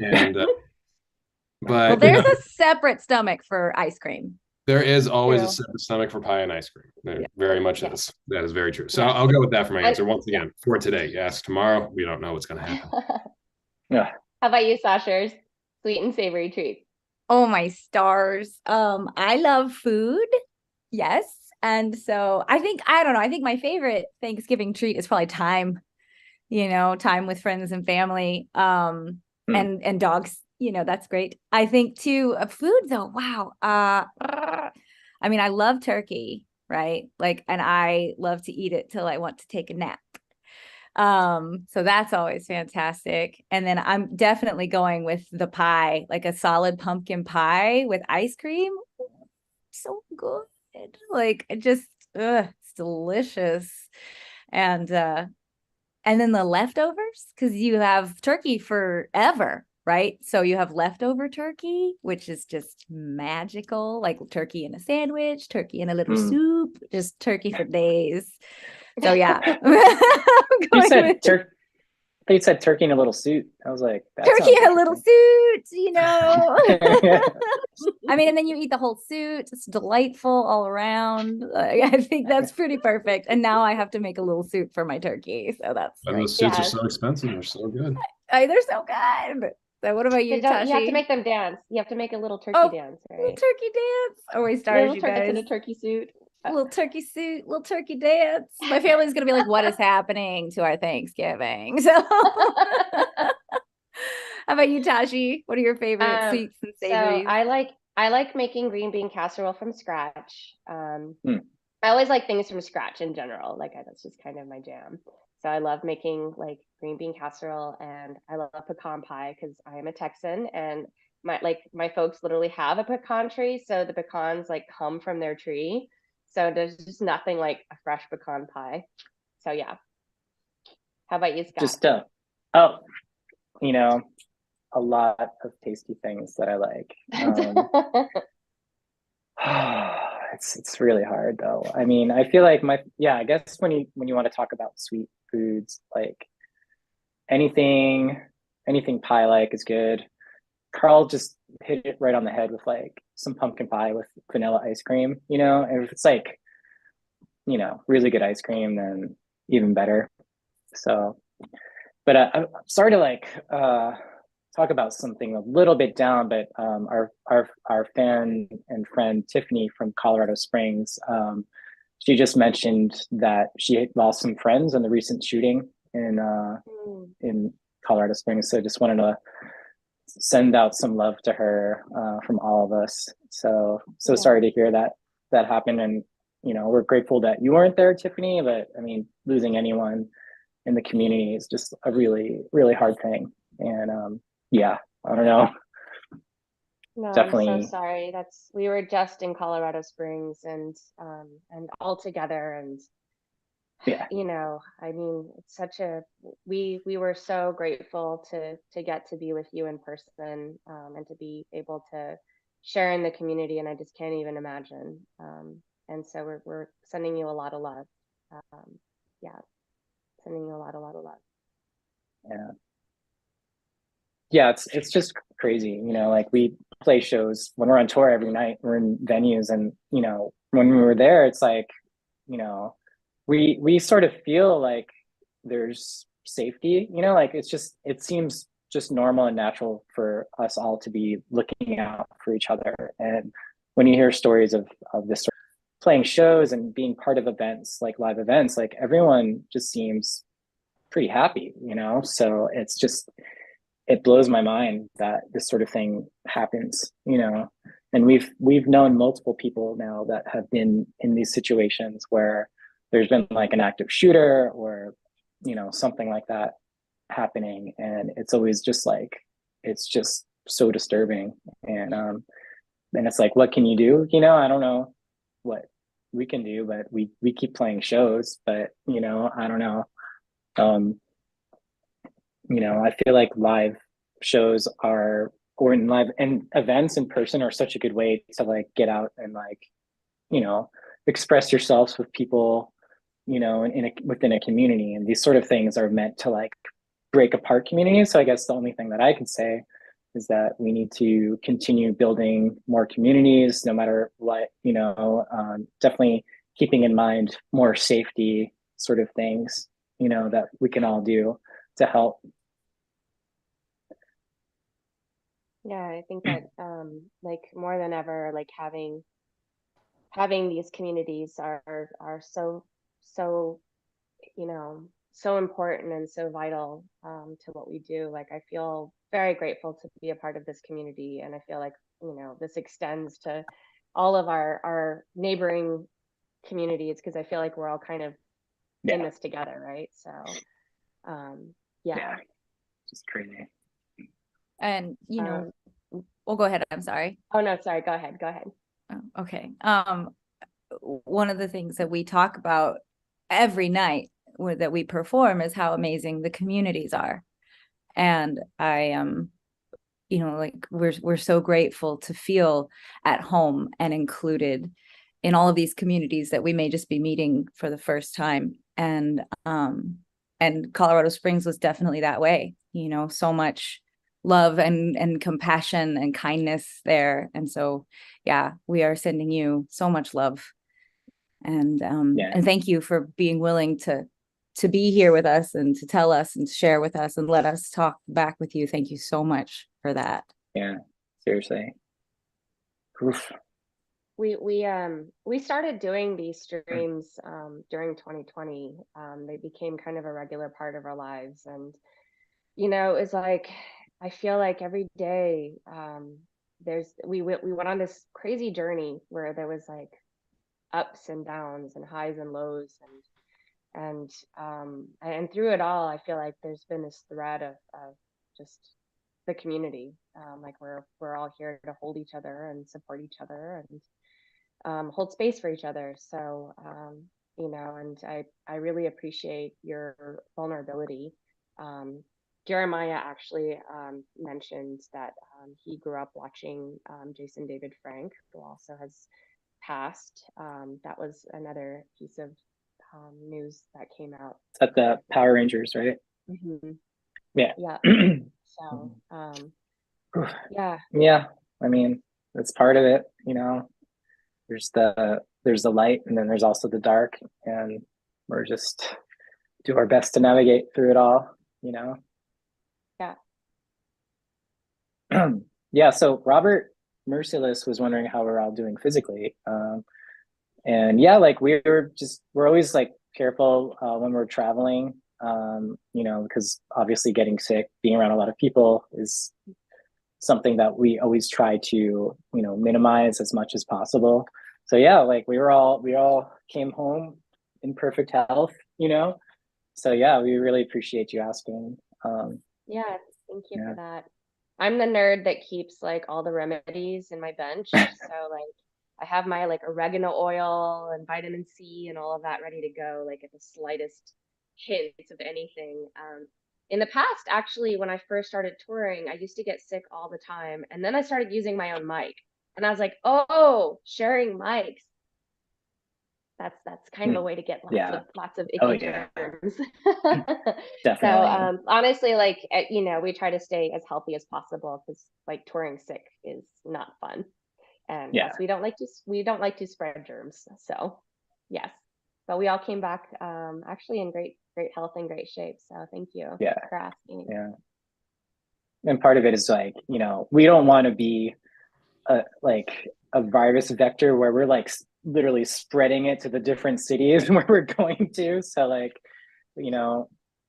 Speaker 4: And but
Speaker 3: there's a separate stomach for ice cream.
Speaker 4: There is always a
Speaker 2: True.
Speaker 4: separate stomach for pie and ice cream. There
Speaker 3: Yeah.
Speaker 4: very much
Speaker 2: Yeah.
Speaker 4: is. That is very true. So
Speaker 2: Yeah.
Speaker 4: I'll go with that for my
Speaker 2: And-
Speaker 4: answer. Once again, for today. Yes, tomorrow we don't know what's going to happen.
Speaker 1: Yeah.
Speaker 2: How about you, Sashers? Sweet and savory treats.
Speaker 3: Oh my stars. I love food. Yes. And so I don't know, I think my favorite Thanksgiving treat is probably time, time with friends and family. And dogs, that's great. I think too, food though, wow. I mean, I love turkey, right? Like, and I love to eat it till I want to take a nap. So that's always fantastic. And then I'm definitely going with the pie, like a solid pumpkin pie with ice cream. So good. Like it just it's delicious. And then the leftovers, because you have turkey forever, right? So you have leftover turkey, which is just magical, like turkey in a sandwich, turkey in a little soup, just turkey for days. So yeah.
Speaker 1: You said you said turkey in a little suit. I was like, that
Speaker 3: turkey
Speaker 1: sounds
Speaker 3: in a little suit,
Speaker 1: interesting.
Speaker 3: I mean, and then you eat the whole suit. It's delightful all around. I think that's pretty perfect. And now I have to make a little suit for my turkey. So that's
Speaker 4: And
Speaker 3: great.
Speaker 4: those suits
Speaker 2: Yes.
Speaker 4: are so expensive. They're so good.
Speaker 3: They're so good. So what about you, Tashi?
Speaker 2: You have to make them dance. You have to make a little turkey dance,
Speaker 3: Little
Speaker 2: right?
Speaker 3: turkey dance. Oh, we stars, you guys.
Speaker 2: In a turkey suit.
Speaker 3: Little turkey suit, little turkey dance. My family's gonna be like, what is happening to our Thanksgiving? So how about you, Tashi? What are your favorite sweets and savories?
Speaker 2: So I like making green bean casserole from scratch. I always like things from scratch in general. Like that's just kind of my jam. So I love making like green bean casserole, and I love pecan pie because I am a Texan, and my folks literally have a pecan tree, so the pecans like come from their tree. So there's just nothing like a fresh pecan pie. So yeah. How about you, Scott?
Speaker 1: Just a lot of tasty things that I like. It's really hard though. I mean, I feel like I guess when you want to talk about sweet foods, like anything pie like is good. Carl just hit it right on the head with like some pumpkin pie with vanilla ice cream, and if it's like, really good ice cream, then even better. So, but I'm sorry to like talk about something a little bit down, but our fan and friend Tiffany from Colorado Springs, she just mentioned that she lost some friends in the recent shooting in Colorado Springs. So just wanted to send out some love to her from all of us. So sorry to hear that happened, and we're grateful that you weren't there, Tiffany. But I mean, losing anyone in the community is just a really, really hard thing. And I don't know.
Speaker 2: No,
Speaker 1: Definitely.
Speaker 2: I'm so sorry. We were just in Colorado Springs and all together, and
Speaker 1: yeah,
Speaker 2: I mean, it's such we were so grateful to get to be with you in person, and to be able to share in the community, and I just can't even imagine. And so we're sending you a lot of love. Sending you a lot of love.
Speaker 1: Yeah, it's just crazy, like we play shows when we're on tour every night, we're in venues, and when we were there, it's like, we sort of feel like there's safety, like it seems just normal and natural for us all to be looking out for each other. And when you hear stories of this sort of playing shows and being part of events, like live events, like everyone just seems pretty happy, so it blows my mind that this sort of thing happens, and we've known multiple people now that have been in these situations where there's been like an active shooter or, something like that happening. And it's always just like, it's just so disturbing. And it's like, what can you do? I don't know what we can do, but we keep playing shows, but, I don't know. I feel like live shows or in live and events in person are such a good way to like get out and like, express yourselves with people, within a community. And these sort of things are meant to like break apart communities. So I guess the only thing that I can say is that we need to continue building more communities, no matter what, definitely keeping in mind more safety sort of things, that we can all do to help.
Speaker 2: Yeah, I think that like more than ever, like having these communities are so so important and so vital to what we do. Like I feel very grateful to be a part of this community, and I feel like this extends to all of our neighboring communities, because I feel like we're all kind of in this together, right? So yeah,
Speaker 1: just crazy.
Speaker 3: And we'll go ahead. I'm sorry.
Speaker 2: Oh no, sorry. Go ahead.
Speaker 3: Oh, okay. One of the things that we talk about every night that we perform is how amazing the communities are. And I am, like we're so grateful to feel at home and included in all of these communities that we may just be meeting for the first time. And Colorado Springs was definitely that way, so much love and compassion and kindness there. And so, yeah, we are sending you so much love. And and thank you for being willing to be here with us and to tell us and share with us and let us talk back with you. Thank you so much for that.
Speaker 1: Yeah, seriously. Oof.
Speaker 2: We started doing these streams during 2020. They became kind of a regular part of our lives, and it's like I feel like every day we went on this crazy journey where there was like ups and downs and highs and lows, and through it all I feel like there's been this thread of just the community. Like we're all here to hold each other and support each other and hold space for each other. So and I really appreciate your vulnerability. Jeremiah actually mentioned that he grew up watching Jason David Frank, who also has passed. That was another piece of news that came out.
Speaker 1: It's at the Power Rangers, right?
Speaker 2: Mm-hmm.
Speaker 1: Yeah.
Speaker 2: So
Speaker 1: yeah, I mean, that's part of it. There's the light, and then there's also the dark, and we're just do our best to navigate through it all. Yeah. So Robert Merciless was wondering how we're all doing physically. And yeah, like we're always like careful when we're traveling, because obviously getting sick, being around a lot of people is something that we always try to, minimize as much as possible. So yeah, like we all came home in perfect health, So yeah, we really appreciate you asking.
Speaker 2: Yeah, thank you for that. I'm the nerd that keeps like all the remedies in my bench. So like I have my like oregano oil and vitamin C and all of that ready to go, like at the slightest hint of anything. In the past, actually, when I first started touring, I used to get sick all the time. And then I started using my own mic. And I was like, oh, sharing mics. That's kind of a way to get lots of icky germs.
Speaker 1: Definitely.
Speaker 2: So honestly, like we try to stay as healthy as possible, because like touring sick is not fun, and yes, we don't like to spread germs. So yes, but we all came back actually in great health and great shape. So thank you for asking.
Speaker 1: Yeah, and part of it is like we don't want to be a virus vector where we're like literally spreading it to the different cities where we're going to. So like,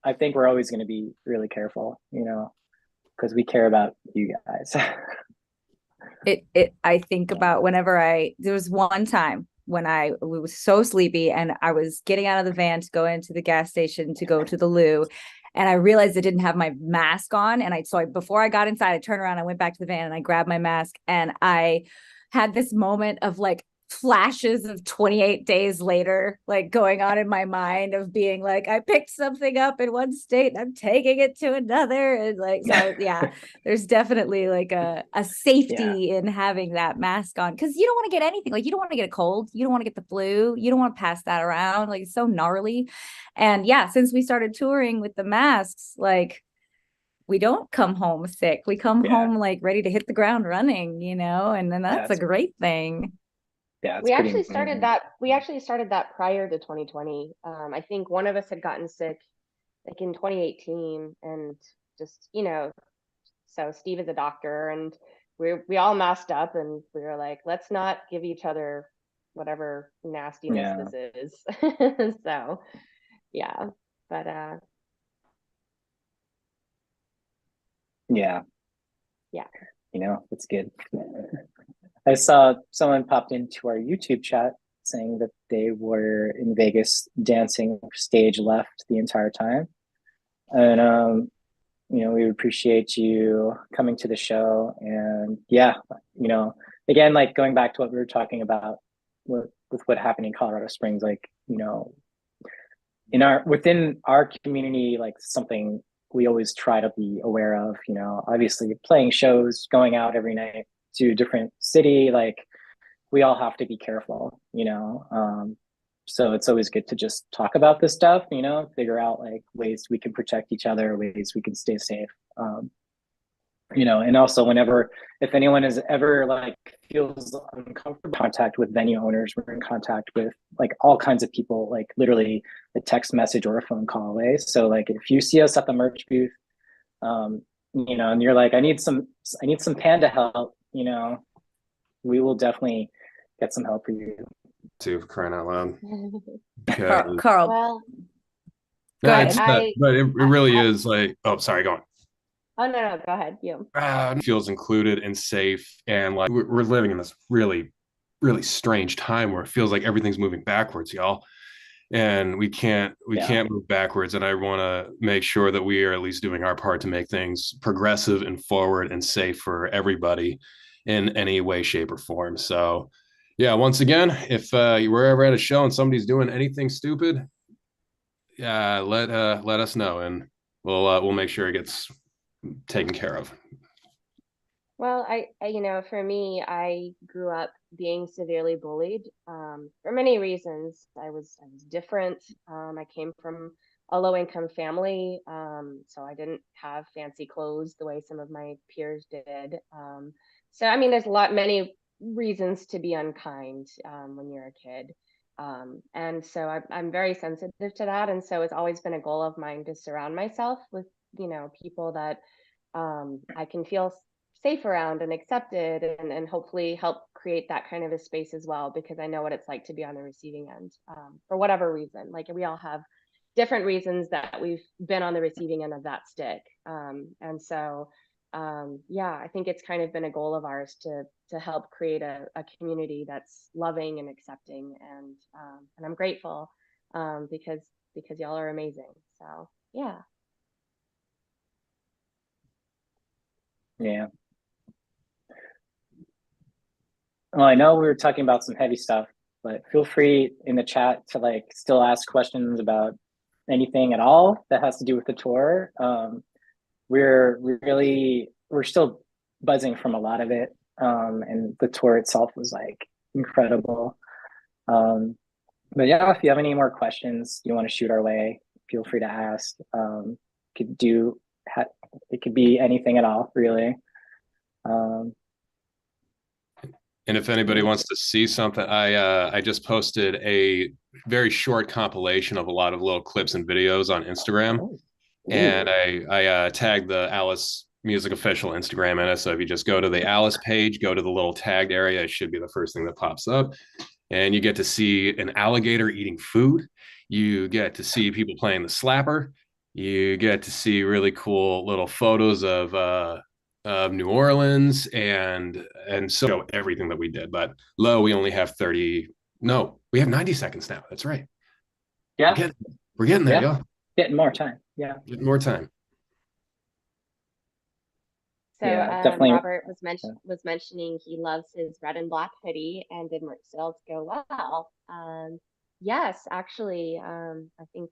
Speaker 1: I think we're always going to be really careful, because we care about you guys.
Speaker 3: I think about whenever there was one time when I was so sleepy and I was getting out of the van to go into the gas station to go to the loo. And I realized I didn't have my mask on. And before I got inside, I turned around, I went back to the van and I grabbed my mask, and I had this moment of like flashes of 28 days later, like going on in my mind of being like, I picked something up in one state and I'm taking it to another. And like, so yeah, there's definitely like a safety in having that mask on, because you don't want to get anything. Like you don't want to get a cold, you don't want to get the flu, you don't want to pass that around. Like it's so gnarly. And yeah, since we started touring with the masks, like we don't come home sick. We come
Speaker 1: Yeah.
Speaker 3: home like ready to hit the ground running, and then that's a
Speaker 1: That's
Speaker 3: great thing.
Speaker 1: yeah, it's
Speaker 2: We
Speaker 1: pretty
Speaker 2: actually started
Speaker 1: amazing.
Speaker 2: that. We actually started that prior to 2020. I think one of us had gotten sick like in 2018, and just so Steve is a doctor, and we all masked up, and we were like, let's not give each other whatever nastiness
Speaker 1: Yeah.
Speaker 2: this is. So yeah, but
Speaker 1: Yeah.
Speaker 2: yeah.
Speaker 1: It's good. I saw someone popped into our YouTube chat saying that they were in Vegas dancing stage left the entire time. And we appreciate you coming to the show. And yeah, again, like going back to what we were talking about with what happened in Colorado Springs, like, within our community, like something we always try to be aware of, obviously playing shows, going out every night to a different city, like we all have to be careful, so it's always good to just talk about this stuff, figure out like ways we can protect each other, ways we can stay safe. And also whenever, if anyone is ever like feels uncomfortable, contact with venue owners, we're in contact with like all kinds of people, like literally a text message or a phone call away. So like if you see us at the merch booth, and you're like, I need some panda help, we will definitely get some help for you.
Speaker 4: Too, for crying out loud.
Speaker 3: Carl,
Speaker 2: Well,
Speaker 3: go ahead.
Speaker 4: But it really is like, oh, sorry, go on.
Speaker 2: Oh no, go ahead. You.
Speaker 4: Feels included and safe, and like we're living in this really, really strange time where it feels like everything's moving backwards, y'all. And we can't move backwards. And I want to make sure that we are at least doing our part to make things progressive and forward and safe for everybody in any way, shape, or form. So yeah, once again, if you were ever at a show and somebody's doing anything stupid, let us know, and we'll make sure it gets taken care of.
Speaker 2: Well, for me, I grew up being severely bullied for many reasons. I was different. I came from a low-income family, so I didn't have fancy clothes the way some of my peers did. So I mean, there's many reasons to be unkind when you're a kid. And so I'm very sensitive to that, and so it's always been a goal of mine to surround myself with people that I can feel safe around and accepted, and hopefully help create that kind of a space as well, because I know what it's like to be on the receiving end for whatever reason. Like we all have different reasons that we've been on the receiving end of that stick. And so yeah, I think it's kind of been a goal of ours to help create a community that's loving and accepting, and I'm grateful because y'all are amazing. So yeah.
Speaker 1: Yeah. Well, I know we were talking about some heavy stuff, but feel free in the chat to like still ask questions about anything at all that has to do with the tour. We're still buzzing from a lot of it, and the tour itself was like incredible. But yeah, if you have any more questions you want to shoot our way, feel free to ask. It could be anything at all, really.
Speaker 4: And if anybody wants to see something, I just posted a very short compilation of a lot of little clips and videos on Instagram.
Speaker 1: Ooh.
Speaker 4: And I tagged the Alice Music Official Instagram in it. So if you just go to the Alice page, go to the little tagged area, it should be the first thing that pops up. And you get to see an alligator eating food. You get to see people playing the slapper. You get to see really cool little photos of New Orleans, and so everything that we did. But low, we only have 30. No, we have 90 seconds now. That's right.
Speaker 1: Yeah,
Speaker 4: we're getting there,
Speaker 1: yeah.
Speaker 4: y'all.
Speaker 1: Getting more time. Yeah,
Speaker 4: getting more time.
Speaker 2: So
Speaker 1: yeah, definitely.
Speaker 2: Robert was mentioning he loves his red and black hoodie, and did merch sales go well? Yes, actually, I think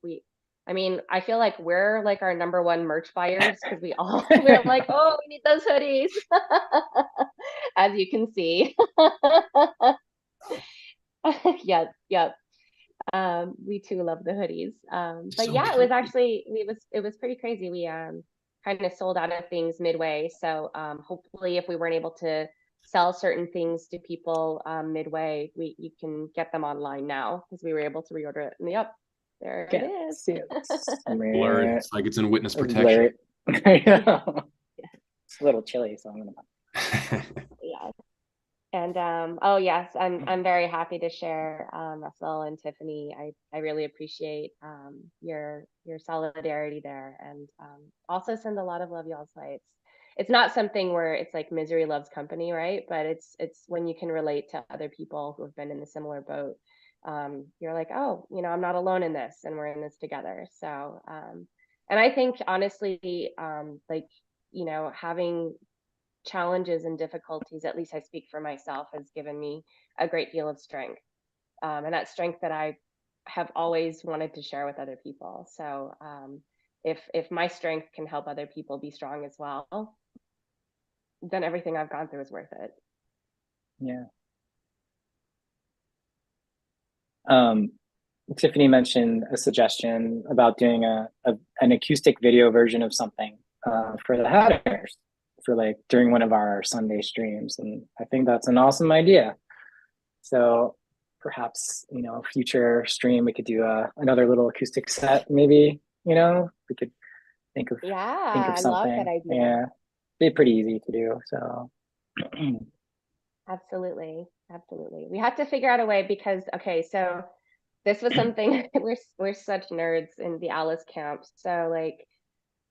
Speaker 2: I feel like we're like our number one merch buyers, because we're like, oh, we need those hoodies, as you can see. Yep. We too love the hoodies. But yeah, it was actually, it was pretty crazy. We kind of sold out of things midway. So hopefully if we weren't able to sell certain things to people midway, you can get them online now because we were able to reorder it. And yep, there it is.
Speaker 1: See it.
Speaker 4: Blurred. It's like it's in witness protection.
Speaker 1: It's a little chilly, so I'm gonna.
Speaker 2: Yeah. And oh yes, I'm very happy to share, Russell and Tiffany. I really appreciate your solidarity there, and also send a lot of love y'all's way. It's not something where it's like misery loves company, right? But it's when you can relate to other people who have been in a similar boat. You're like, oh, I'm not alone in this, and we're in this together. So and I think honestly, like, having challenges and difficulties, at least I speak for myself, has given me a great deal of strength. And that strength that I have always wanted to share with other people. So if my strength can help other people be strong as well, then everything I've gone through is worth it.
Speaker 1: Yeah. Tiffany mentioned a suggestion about doing an acoustic video version of something for the Hatters for like during one of our Sunday streams, and I think that's an awesome idea. So perhaps future stream we could do another little acoustic set, maybe. We could think of something.
Speaker 2: I love that idea.
Speaker 1: Yeah, be pretty easy to do. So
Speaker 2: absolutely, we have to figure out a way because so this was something we're such nerds in the Alice camp. So like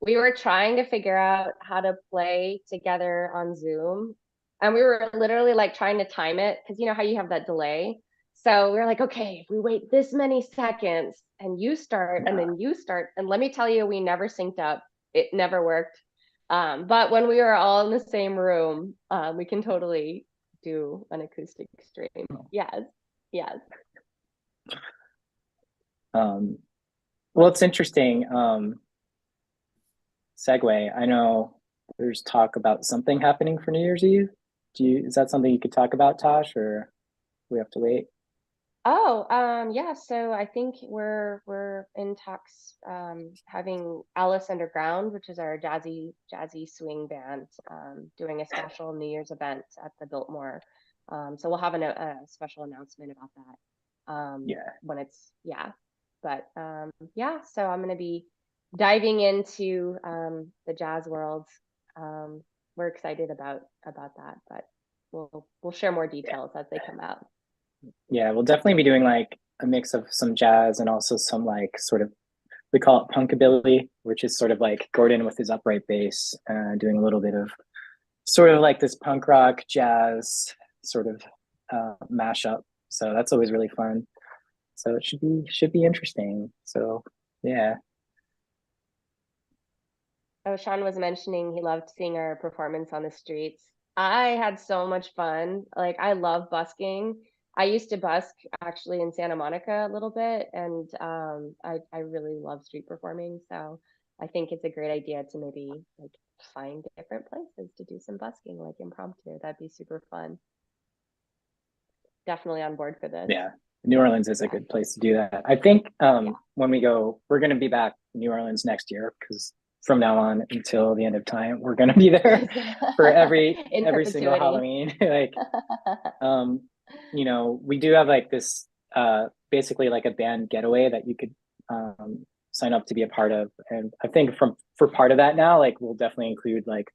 Speaker 2: we were trying to figure out how to play together on Zoom, and we were literally like trying to time it because you know how you have that delay. So we were like, okay, if we wait this many seconds and you start and then you start, and let me tell you, we never synced up. It never worked. But when we were all in the same room, we can totally do an acoustic stream. Yes.
Speaker 1: Well, it's interesting. Segue. I know there's talk about something happening for New Year's Eve. Is that something you could talk about, Tosh, or we have to wait?
Speaker 2: Oh, yeah. So I think we're in talks having Alice Underground, which is our jazzy swing band, doing a special New Year's event at the Biltmore. So we'll have a special announcement about that. When it's But so I'm gonna be diving into the jazz world. We're excited about that, but we'll share more details as they come out.
Speaker 1: Yeah, we'll definitely be doing like a mix of some jazz and also some like sort of, we call it punkabilly, which is sort of like Gordon with his upright bass, doing a little bit of sort of like this punk rock jazz sort of mashup. So that's always really fun. So it should be interesting. So yeah.
Speaker 2: Oh, Sean was mentioning he loved seeing our performance on the streets. I had so much fun. Like I love busking. I used to busk actually in Santa Monica a little bit, and I really love street performing. So I think it's a great idea to maybe like find different places to do some busking, like impromptu. That'd be super fun. Definitely on board for this.
Speaker 1: Yeah, New Orleans is a good place to do that. I think when we go, we're going to be back in New Orleans next year because from now on until the end of time, we're going to be there for every single Halloween. Like, we do have like this basically like a band getaway that you could sign up to be a part of, and I think for part of that now, like we'll definitely include like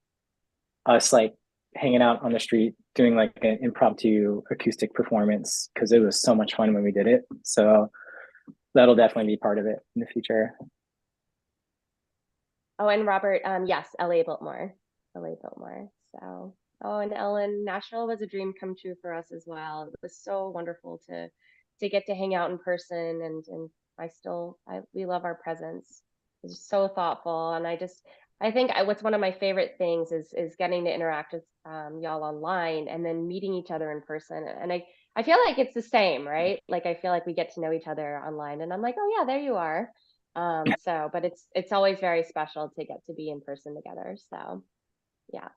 Speaker 1: us like hanging out on the street doing like an impromptu acoustic performance because it was so much fun when we did it. So that'll definitely be part of it in the future.
Speaker 2: Oh, and Robert, yes, LA Biltmore. So, and Ellen, Nashville was a dream come true for us as well. It was so wonderful to get to hang out in person, and we love our presence. It's so thoughtful, and I think what's one of my favorite things is getting to interact with y'all online and then meeting each other in person. And I feel like it's the same, right? Like I feel like we get to know each other online, and I'm like, oh yeah, there you are. But it's always very special to get to be in person together. So yeah.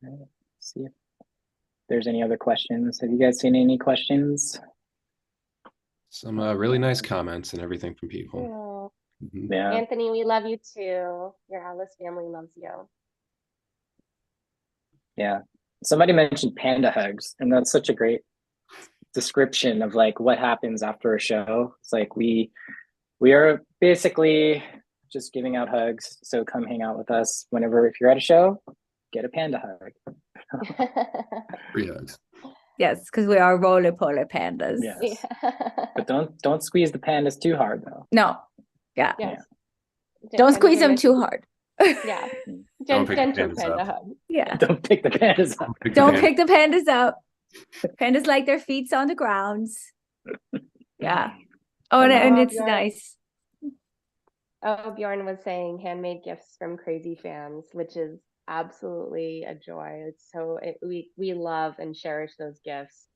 Speaker 1: Let's see if there's any other questions. Have you guys seen any questions?
Speaker 4: Some really nice comments and everything from people. Mhm.
Speaker 1: Yeah.
Speaker 2: Anthony, we love you too. Your Alice family loves you.
Speaker 1: Yeah. Somebody mentioned panda hugs, and that's such a great description of like what happens after a show. It's like we are basically just giving out hugs. So come hang out with us whenever, if you're at a show, get a panda hug.
Speaker 4: Free hugs.
Speaker 3: Yes, because we are roly poly pandas.
Speaker 1: Yes. But don't squeeze the pandas too hard though.
Speaker 3: No. Yeah.
Speaker 2: Yes.
Speaker 3: Don't
Speaker 2: Pandas
Speaker 3: squeeze
Speaker 2: are
Speaker 3: them
Speaker 2: meant
Speaker 3: too
Speaker 2: to be-
Speaker 3: hard.
Speaker 2: Yeah.
Speaker 4: Don't pick the
Speaker 2: Gentle
Speaker 4: pandas
Speaker 2: panda
Speaker 4: up.
Speaker 2: hug.
Speaker 3: Yeah.
Speaker 1: Don't pick the pandas up.
Speaker 3: Don't pick the pandas up. Pandas like their feet on the ground. Yeah. Oh, and
Speaker 2: Oh,
Speaker 3: it's
Speaker 2: Bjorn.
Speaker 3: nice.
Speaker 2: Oh, Bjorn was saying handmade gifts from crazy fans, which is absolutely a joy. We love and cherish those gifts.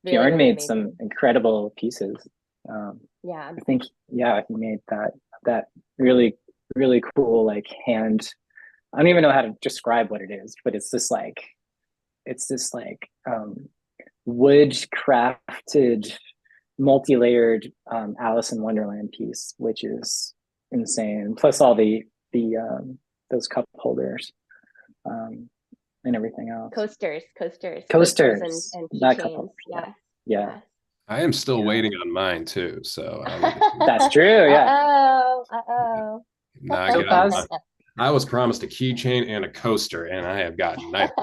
Speaker 2: Really,
Speaker 1: Bjorn
Speaker 2: really
Speaker 1: made
Speaker 2: amazing.
Speaker 1: some incredible pieces.
Speaker 2: Yeah.
Speaker 1: I think, yeah, he made that really, really cool, like hand. I don't even know how to describe what it is, but it's this like wood crafted, multi-layered Alice in Wonderland piece, which is insane. Plus all the those cup holders and everything else.
Speaker 2: Coasters.
Speaker 1: Coasters,
Speaker 2: and
Speaker 1: not cup
Speaker 2: keychains.
Speaker 1: holders.
Speaker 2: Yes.
Speaker 1: Yeah,
Speaker 2: Yes.
Speaker 4: I am still
Speaker 1: Yeah.
Speaker 4: waiting on mine too. So
Speaker 1: that's true. Yeah.
Speaker 2: Uh-oh.
Speaker 4: no, I,
Speaker 1: Topaz?
Speaker 4: got, I was promised a keychain and a coaster, and I have gotten neither.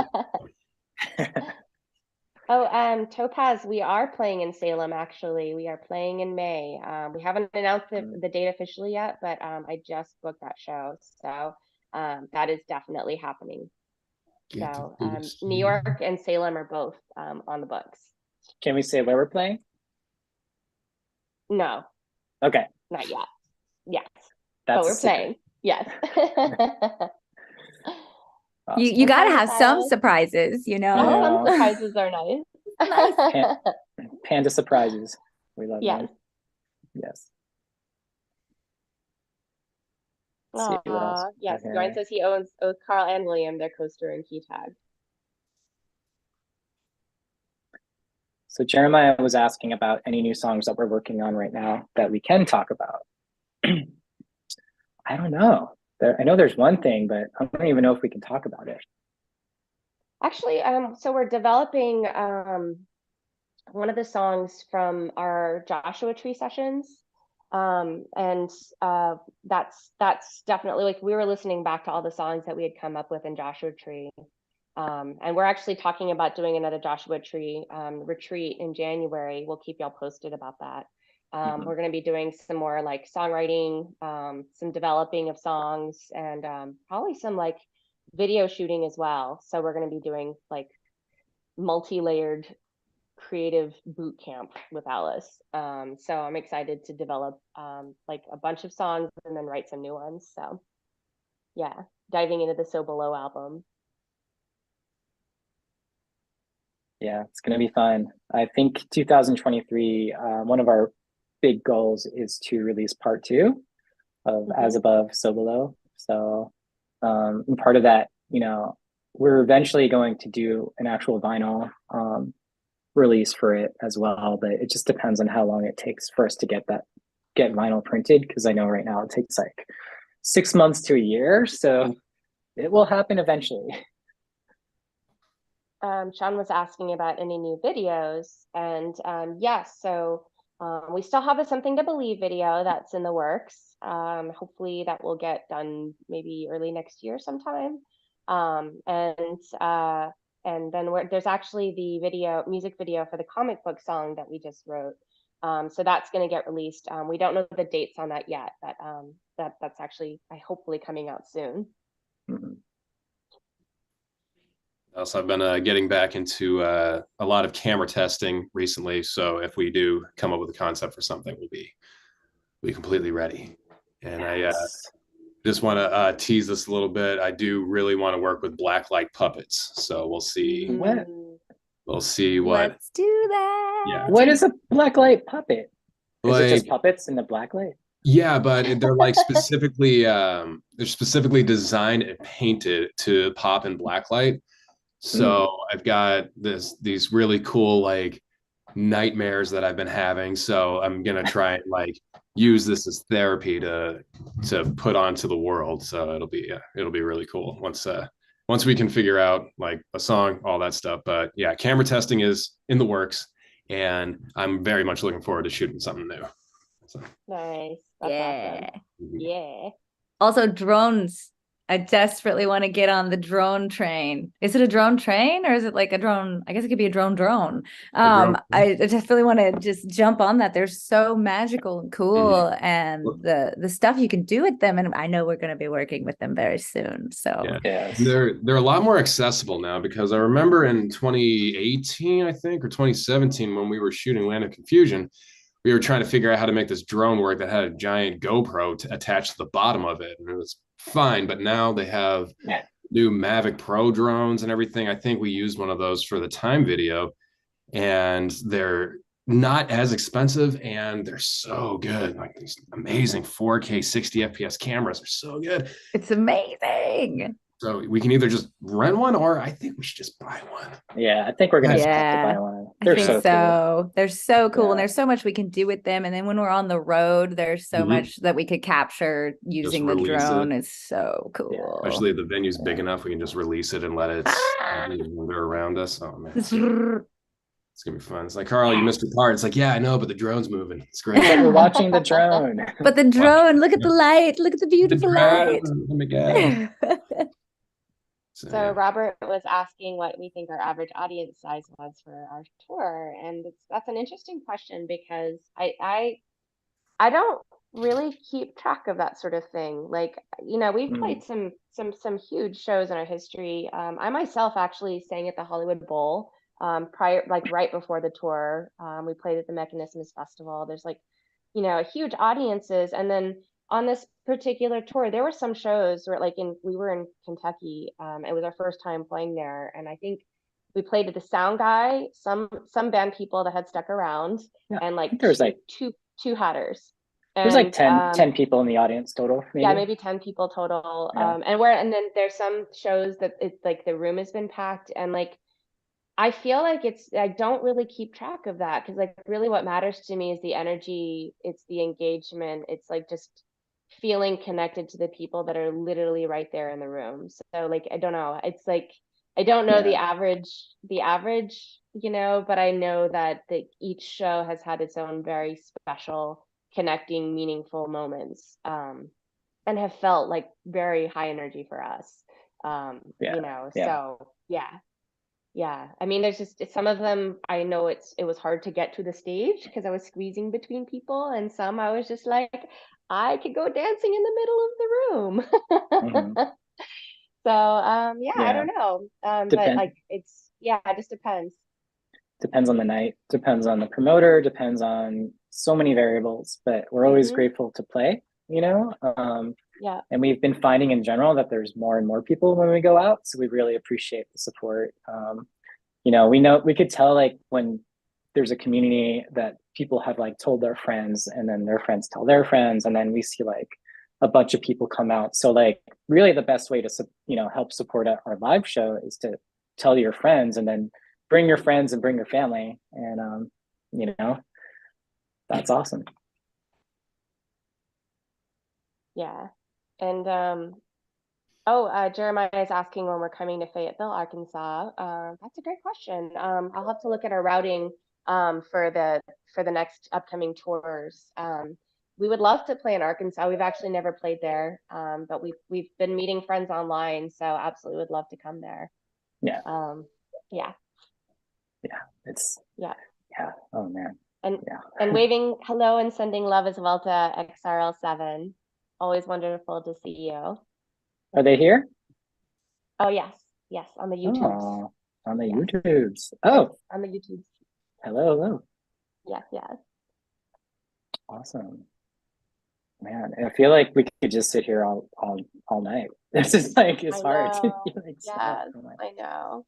Speaker 2: Oh, Topaz, we are playing in Salem, actually. We are playing in May. We haven't announced the date officially yet, but I just booked that show. So that is definitely happening. So New York and Salem are both on the books.
Speaker 1: Can we say where we're playing?
Speaker 2: No,
Speaker 1: Okay.
Speaker 2: not yet. Yes,
Speaker 1: That's
Speaker 2: but
Speaker 1: a
Speaker 2: we're
Speaker 1: secret.
Speaker 2: playing. Yes.
Speaker 1: Awesome.
Speaker 3: You got to
Speaker 2: Okay,
Speaker 3: have some
Speaker 2: Silas.
Speaker 3: surprises, you know?
Speaker 1: Yeah.
Speaker 2: Some surprises are nice.
Speaker 3: Nice.
Speaker 1: Panda surprises. We love
Speaker 2: Yes.
Speaker 1: them. Yes. Let's see what else.
Speaker 2: Aw, yes.
Speaker 1: Okay.
Speaker 2: Bjorn says he owes Carl and William their coaster and key tag.
Speaker 1: So Jeremiah was asking about any new songs that we're working on right now that we can talk about. I don't know. I know there's one thing, but I don't even know if we can talk about it.
Speaker 2: Actually, so we're developing one of the songs from our Joshua Tree sessions. And that's definitely, like, we were listening back to all the songs that we had come up with in Joshua Tree. And we're actually talking about doing another Joshua Tree retreat in January. We'll keep y'all posted about that. We're going to be doing some more like songwriting, some developing of songs, and probably some like video shooting as well. So we're going to be doing like multi-layered creative boot camp with Alice. So I'm excited to develop like a bunch of songs and then write some new ones. So yeah, diving into the So Below album.
Speaker 1: Yeah, it's going to be fun. I think 2023, one of our big goals is to release part 2 of As Above, So Below. So and part of that, you know, we're eventually going to do an actual vinyl release for it as well, but it just depends on how long it takes for us to get vinyl printed, because I know right now it takes like 6 months to a year, so it will happen eventually.
Speaker 2: Sean was asking about any new videos, and yes, so we still have a Something to Believe video that's in the works. Hopefully that will get done maybe early next year sometime. And then there's actually the music video for the comic book song that we just wrote. So that's going to get released. We don't know the dates on that yet, but that's actually hopefully coming out soon.
Speaker 1: Mm-hmm.
Speaker 4: Also, I've been getting back into a lot of camera testing recently. So if we do come up with a concept for something, we'll be completely ready. And
Speaker 1: Yes.
Speaker 4: I just want to tease this a little bit. I do really want to work with Blacklight Puppets. So we'll see.
Speaker 1: What?
Speaker 4: We'll see what.
Speaker 3: Let's do that.
Speaker 4: Yeah.
Speaker 1: What is a blacklight puppet? Is it just
Speaker 4: Like,
Speaker 1: puppets in the blacklight?
Speaker 4: yeah, but they're like specifically designed and painted to pop in blacklight. So I've got these really cool like nightmares that I've been having. So I'm gonna try and like use this as therapy to put onto the world. So it'll be really cool once we can figure out like a song, all that stuff. But yeah, camera testing is in the works, and I'm very much looking forward to shooting something new. So,
Speaker 2: Nice. That's
Speaker 3: Yeah.
Speaker 2: awesome. Yeah.
Speaker 3: Also, drones. I desperately want to get on the drone train. Is it a drone train or is it like a drone? I guess it could be a drone. I definitely want to just jump on that. They're so magical and cool, and the stuff you can do with them. And I know we're going to be working with them very soon. So
Speaker 4: yeah.
Speaker 1: Yes.
Speaker 4: They're a lot more accessible now, because I remember in 2018, I think, or 2017, when we were shooting Land of Confusion, we were trying to figure out how to make this drone work that had a giant GoPro attached to the bottom of it. And it was fine. But now they have new Mavic Pro drones and everything. I think we used one of those for the Time video, and they're not as expensive and they're so good. Like these amazing 4K 60 FPS cameras are so good.
Speaker 3: it's amazing.
Speaker 4: So we can either just rent one, or I think we should just buy one.
Speaker 1: Yeah, I think we're gonna just have to
Speaker 3: Yeah.
Speaker 1: buy one.
Speaker 3: I
Speaker 1: They're
Speaker 3: think
Speaker 1: so cool.
Speaker 3: so. They're so cool, and
Speaker 1: Yeah.
Speaker 3: there's so much we can do with them. And then when we're on the road, there's so
Speaker 4: Mhm.
Speaker 3: much that we could capture using the
Speaker 4: release it.
Speaker 3: drone. It's so cool.
Speaker 4: Especially if the venue's big enough, we can just release it and let it wander around us. Oh man, it's gonna be fun. It's like, Carl, you missed your part. It's like, yeah, I know, but the drone's moving. It's great.
Speaker 1: But we're watching the drone.
Speaker 3: But the drone, look at the light. Look at the
Speaker 4: The
Speaker 3: beautiful light.
Speaker 4: drone. Oh my god.
Speaker 2: So
Speaker 4: yeah.
Speaker 2: Robert was asking what we think our average audience size was for our tour, and that's an interesting question, because I don't really keep track of that sort of thing. Like, we've played some huge shows in our history. I myself actually sang at the Hollywood Bowl prior, like right before the tour. We played at the Mechanismus Festival. There's like, huge audiences, and then on this particular tour, there were some shows where we were in Kentucky. It was our first time playing there, and I think we played at the Sound Guy, some band people that had stuck around,
Speaker 1: Yeah,
Speaker 2: and like
Speaker 1: there was like
Speaker 2: two hatters.
Speaker 1: there's like
Speaker 2: And
Speaker 1: 10 people in the audience total. Maybe.
Speaker 2: yeah, maybe 10 people total.
Speaker 1: Yeah.
Speaker 2: And then there's some shows that it's like the room has been packed, and like I feel like I don't really keep track of that, because like really what matters to me is the energy, it's the engagement, it's like just feeling connected to the people that are literally right there in the room. So like I don't know, it's like I don't know the average, but I know that each show has had its own very special, connecting, meaningful moments, and have felt like very high energy for us. So yeah. I mean, there's just some of them I know it was hard to get to the stage because I was squeezing between people, and some I was just like, I could go dancing in the middle of the room. So I don't know. But like it just depends.
Speaker 1: Depends on the night, depends on the promoter, depends on so many variables, but we're always grateful to play, and we've been finding in general that there's more and more people when we go out, so we really appreciate the support. We could tell like when there's a community that people have like told their friends, and then their friends tell their friends, and then we see like a bunch of people come out. So like really the best way to help support our live show is to tell your friends, and then bring your friends and bring your family, and that's awesome.
Speaker 2: Yeah. And Jeremiah is asking when we're coming to Fayetteville, Arkansas. That's a great question. I'll have to look at our routing for the next upcoming tours. We would love to play in Arkansas. We've actually never played there, but we've been meeting friends online, so absolutely would love to come there.
Speaker 1: Yeah.
Speaker 2: Yeah.
Speaker 1: Oh man.
Speaker 2: And waving hello and sending love as well to XRL7. Always wonderful to see you.
Speaker 1: Are they here?
Speaker 2: Oh yes, on the YouTubes.
Speaker 1: Oh, on the YouTubes. Oh,
Speaker 2: on the YouTubes.
Speaker 1: Hello.
Speaker 2: Yes.
Speaker 1: Awesome. Man, I feel like we could just sit here all night. This is like it's hard to
Speaker 2: I know.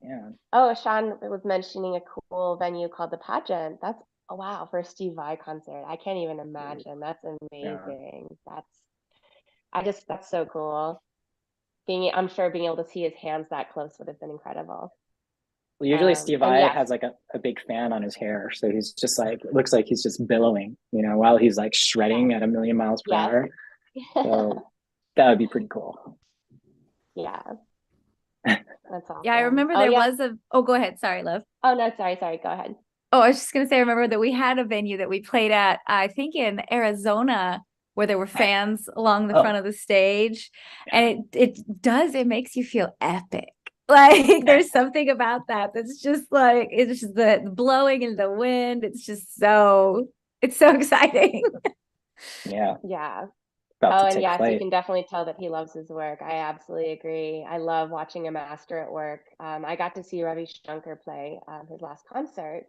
Speaker 1: Yeah.
Speaker 2: Oh, Sean was mentioning a cool venue called the Pageant. That's wow, for a Steve Vai concert. I can't even imagine. That's amazing. Yeah. That's so cool. I'm sure being able to see his hands that close would have been incredible.
Speaker 1: Usually Steve
Speaker 2: And
Speaker 1: Vai
Speaker 2: yes,
Speaker 1: has like a big fan on his hair, so he's just like looks like he's just billowing, while he's like shredding at a million miles per
Speaker 2: yes.
Speaker 1: hour. So that would be pretty cool.
Speaker 2: Yeah, that's awesome.
Speaker 3: Yeah, I remember
Speaker 2: Oh,
Speaker 3: there
Speaker 2: yeah.
Speaker 3: was oh, go ahead. Sorry, love.
Speaker 2: Oh, no, sorry, go ahead.
Speaker 3: Oh, I was just gonna say, I remember that we had a venue that we played at, I think in Arizona, where there were fans along the front of the stage. And it makes you feel epic. Like there's something about that that's just like, it's just the blowing in the wind. It's so exciting.
Speaker 1: Yeah.
Speaker 2: Yeah.
Speaker 1: About
Speaker 2: Oh,
Speaker 1: to
Speaker 2: and
Speaker 1: take
Speaker 2: yes, you
Speaker 1: flight.
Speaker 2: can definitely tell that he loves his work. I absolutely agree. I love watching a master at work. I got to see Ravi Shankar play his last concert,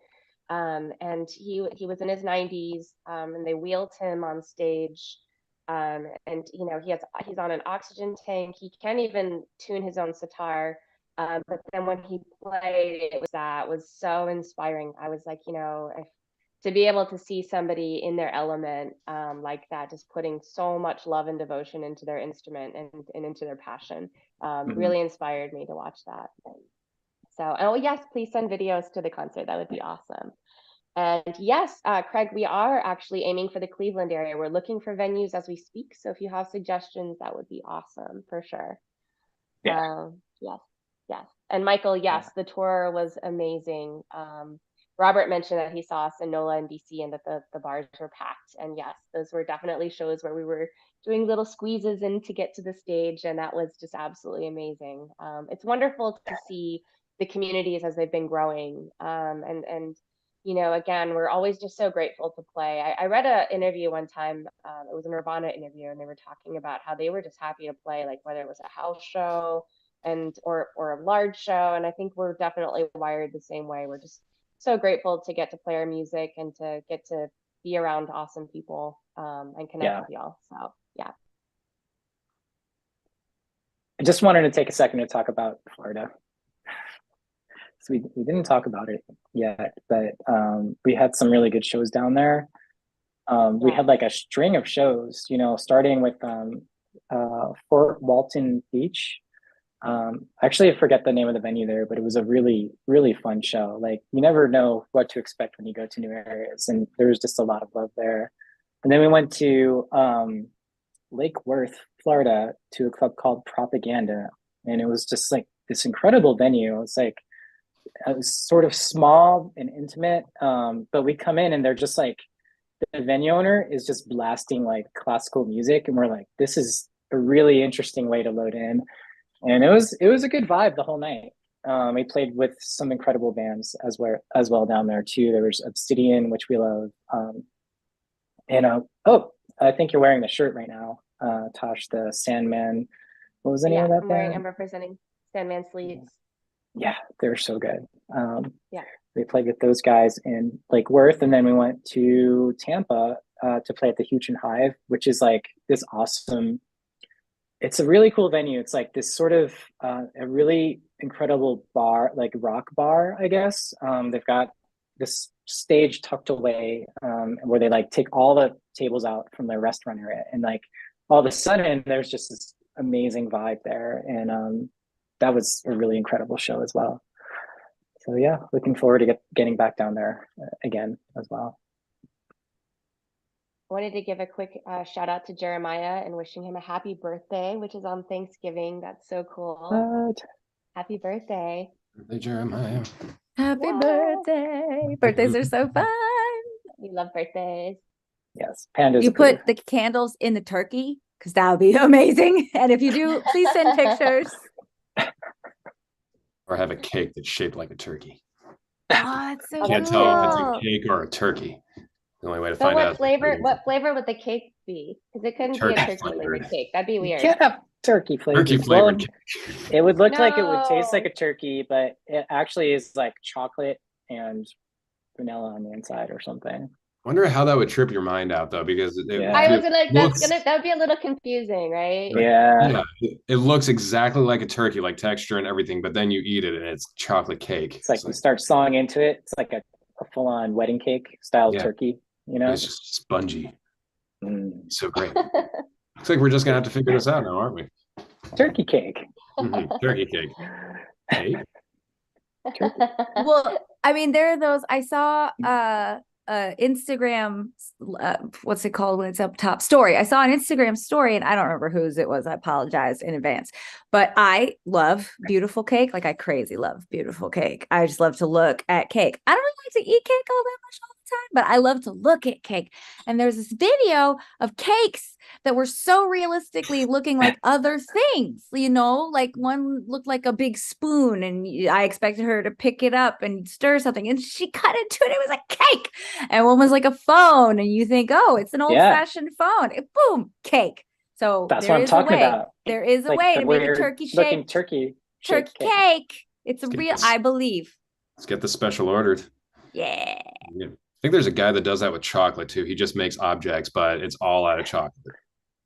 Speaker 2: and he was in his 90s, and they wheeled him on stage, and he's on an oxygen tank. He can't even tune his own sitar, but then when he played, that was so inspiring. I was like, if to be able to see somebody in their element like that, just putting so much love and devotion into their instrument and into their passion, really inspired me to watch that. So, oh yes, please send videos to the concert. That would be awesome. And yes, Craig, we are actually aiming for the Cleveland area. We're looking for venues as we speak. So if you have suggestions, that would be awesome for sure.
Speaker 1: Yeah.
Speaker 2: Yes. And Michael, yes, the tour was amazing. Robert mentioned that he saw us in NOLA and DC and that the bars were packed. And yes, those were definitely shows where we were doing little squeezes in to get to the stage. And that was just absolutely amazing. It's wonderful to see the communities as they've been growing. And again, we're always just so grateful to play. I read an interview one time. It was a Nirvana interview, and they were talking about how they were just happy to play, like whether it was a house show or a large show. And I think we're definitely wired the same way. We're just so grateful to get to play our music and to get to be around awesome people and connect with y'all. So yeah.
Speaker 1: I just wanted to take a second to talk about Florida. So we didn't talk about it yet, but we had some really good shows down there. We had like a string of shows, starting with Fort Walton Beach. Actually, I forget the name of the venue there, but it was a really, really fun show. Like you never know what to expect when you go to new areas, and there was just a lot of love there. And then we went to Lake Worth, Florida, to a club called Propaganda, and it was just like this incredible venue. It's like it was sort of small and intimate, but we come in and they're just like the venue owner is just blasting like classical music, and we're like, this is a really interesting way to load in. And it was a good vibe the whole night. We played with some incredible bands as well down there too. There was Obsidian, which we love. I think you're wearing the shirt right now, Tosh, the Sandman. What was the name of that band?
Speaker 2: I'm representing Sandman Sleeves.
Speaker 1: Yeah, they're so good.
Speaker 2: Yeah.
Speaker 1: We played with those guys in Lake Worth, and then we went to Tampa to play at the Huchen Hive, which is like this awesome. It's a really cool venue. It's like this sort of a really incredible bar, like rock bar, I guess. They've got this stage tucked away where they like take all the tables out from their restaurant area, and like all of a sudden there's just this amazing vibe there, and that was a really incredible show as well. So yeah, looking forward to getting back down there again as well.
Speaker 2: I wanted to give a quick shout out to Jeremiah and wishing him a happy birthday, which is on Thanksgiving. That's so cool.
Speaker 1: What?
Speaker 2: Happy birthday.
Speaker 4: Hey, Jeremiah.
Speaker 3: Happy birthday. Birthdays are so fun.
Speaker 2: We love birthdays.
Speaker 1: Yes, pandas.
Speaker 3: You put the candles in the turkey because that would be amazing. And if you do, please send pictures.
Speaker 4: Or have a cake that's shaped like a turkey.
Speaker 3: Oh, it's so
Speaker 4: Can't
Speaker 3: cool.
Speaker 4: tell if it's a cake or a turkey. The only way to find out.
Speaker 2: What flavor would the cake be? Because it couldn't be a turkey flavored cake. That'd be weird.
Speaker 1: You can't have turkey flavored.
Speaker 4: Turkey flavored cake.
Speaker 1: It would look like it would taste like a turkey, but it actually is like chocolate and vanilla on the inside or something.
Speaker 4: Wonder how that would trip your mind out though, because
Speaker 2: I was like, that would be a little confusing, right?
Speaker 1: Yeah.
Speaker 4: It looks exactly like a turkey, like texture and everything, but then you eat it and it's chocolate cake.
Speaker 1: It's like you start sawing into it. It's like a full-on wedding cake style turkey,
Speaker 4: It's just spongy. So great. Looks like we're just gonna have to figure this out now, aren't we?
Speaker 1: Turkey cake.
Speaker 4: Turkey cake. Cake?
Speaker 3: Well, I mean, there are those. I saw Instagram, what's it called when it's up top? Story. I saw an Instagram story, and I don't remember whose it was. I apologize in advance. But I love beautiful cake. Like I crazy love beautiful cake. I just love to look at cake. I don't really like to eat cake all that much all the time, but I love to look at cake. And there's this video of cakes that were so realistically looking like other things, like one looked like a big spoon, and I expected her to pick it up and stir something, and she cut into it. It was a cake. And one was like a phone, and you think, oh, it's an old-fashioned phone. Boom, cake. So
Speaker 1: That's
Speaker 3: there
Speaker 1: what I'm
Speaker 3: is
Speaker 1: talking
Speaker 3: a way.
Speaker 1: about.
Speaker 3: There is a
Speaker 1: Like
Speaker 3: way
Speaker 1: the
Speaker 3: to make a
Speaker 1: weird
Speaker 3: turkey
Speaker 1: looking
Speaker 3: shaped
Speaker 1: turkey
Speaker 3: cake. It's a
Speaker 4: Let's get
Speaker 3: real,
Speaker 4: this.
Speaker 3: I believe.
Speaker 4: Let's get the special ordered.
Speaker 3: Yeah.
Speaker 4: Yeah. I think there's a guy that does that with chocolate too. He just makes objects, but it's all out of chocolate.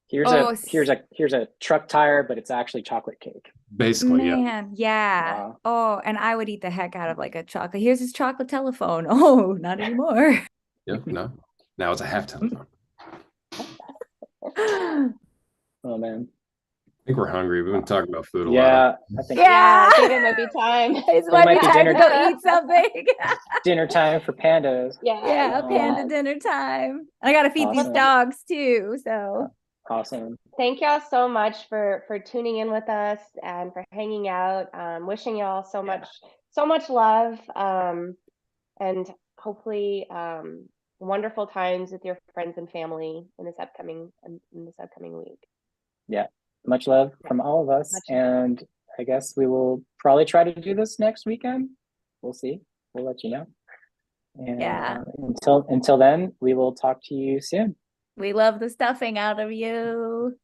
Speaker 1: Here's
Speaker 3: Oh,
Speaker 1: a truck tire, but it's actually chocolate cake.
Speaker 4: Basically, yeah.
Speaker 3: Man, yeah.
Speaker 1: Wow.
Speaker 3: Oh, and I would eat the heck out of like a chocolate. Here's his chocolate telephone. Oh, not anymore.
Speaker 4: Yeah, no. Now it's a half telephone.
Speaker 1: Oh man.
Speaker 4: I think we're hungry. We've been talking about food a lot.
Speaker 1: Yeah, I think
Speaker 3: Yeah.
Speaker 2: I think it might be time.
Speaker 3: It's
Speaker 1: It
Speaker 3: might
Speaker 1: might
Speaker 3: be
Speaker 1: be
Speaker 3: time to
Speaker 1: dinner.
Speaker 3: go eat something.
Speaker 1: dinner time for pandas.
Speaker 3: Yeah,
Speaker 1: Oh.
Speaker 3: panda dinner time. I gotta feed these
Speaker 1: Awesome.
Speaker 3: dogs too. So
Speaker 1: Awesome.
Speaker 2: Thank y'all so much for tuning in with us and for hanging out. Wishing y'all so much love, and hopefully wonderful times with your friends and family in this upcoming week.
Speaker 1: Yeah. Much love from all of us.
Speaker 2: Much love.
Speaker 1: And I guess we will probably try to do this next weekend. We'll see. We'll let you know. And
Speaker 3: Yeah.
Speaker 1: Until then, we will talk to you soon.
Speaker 3: we love the stuffing out of you.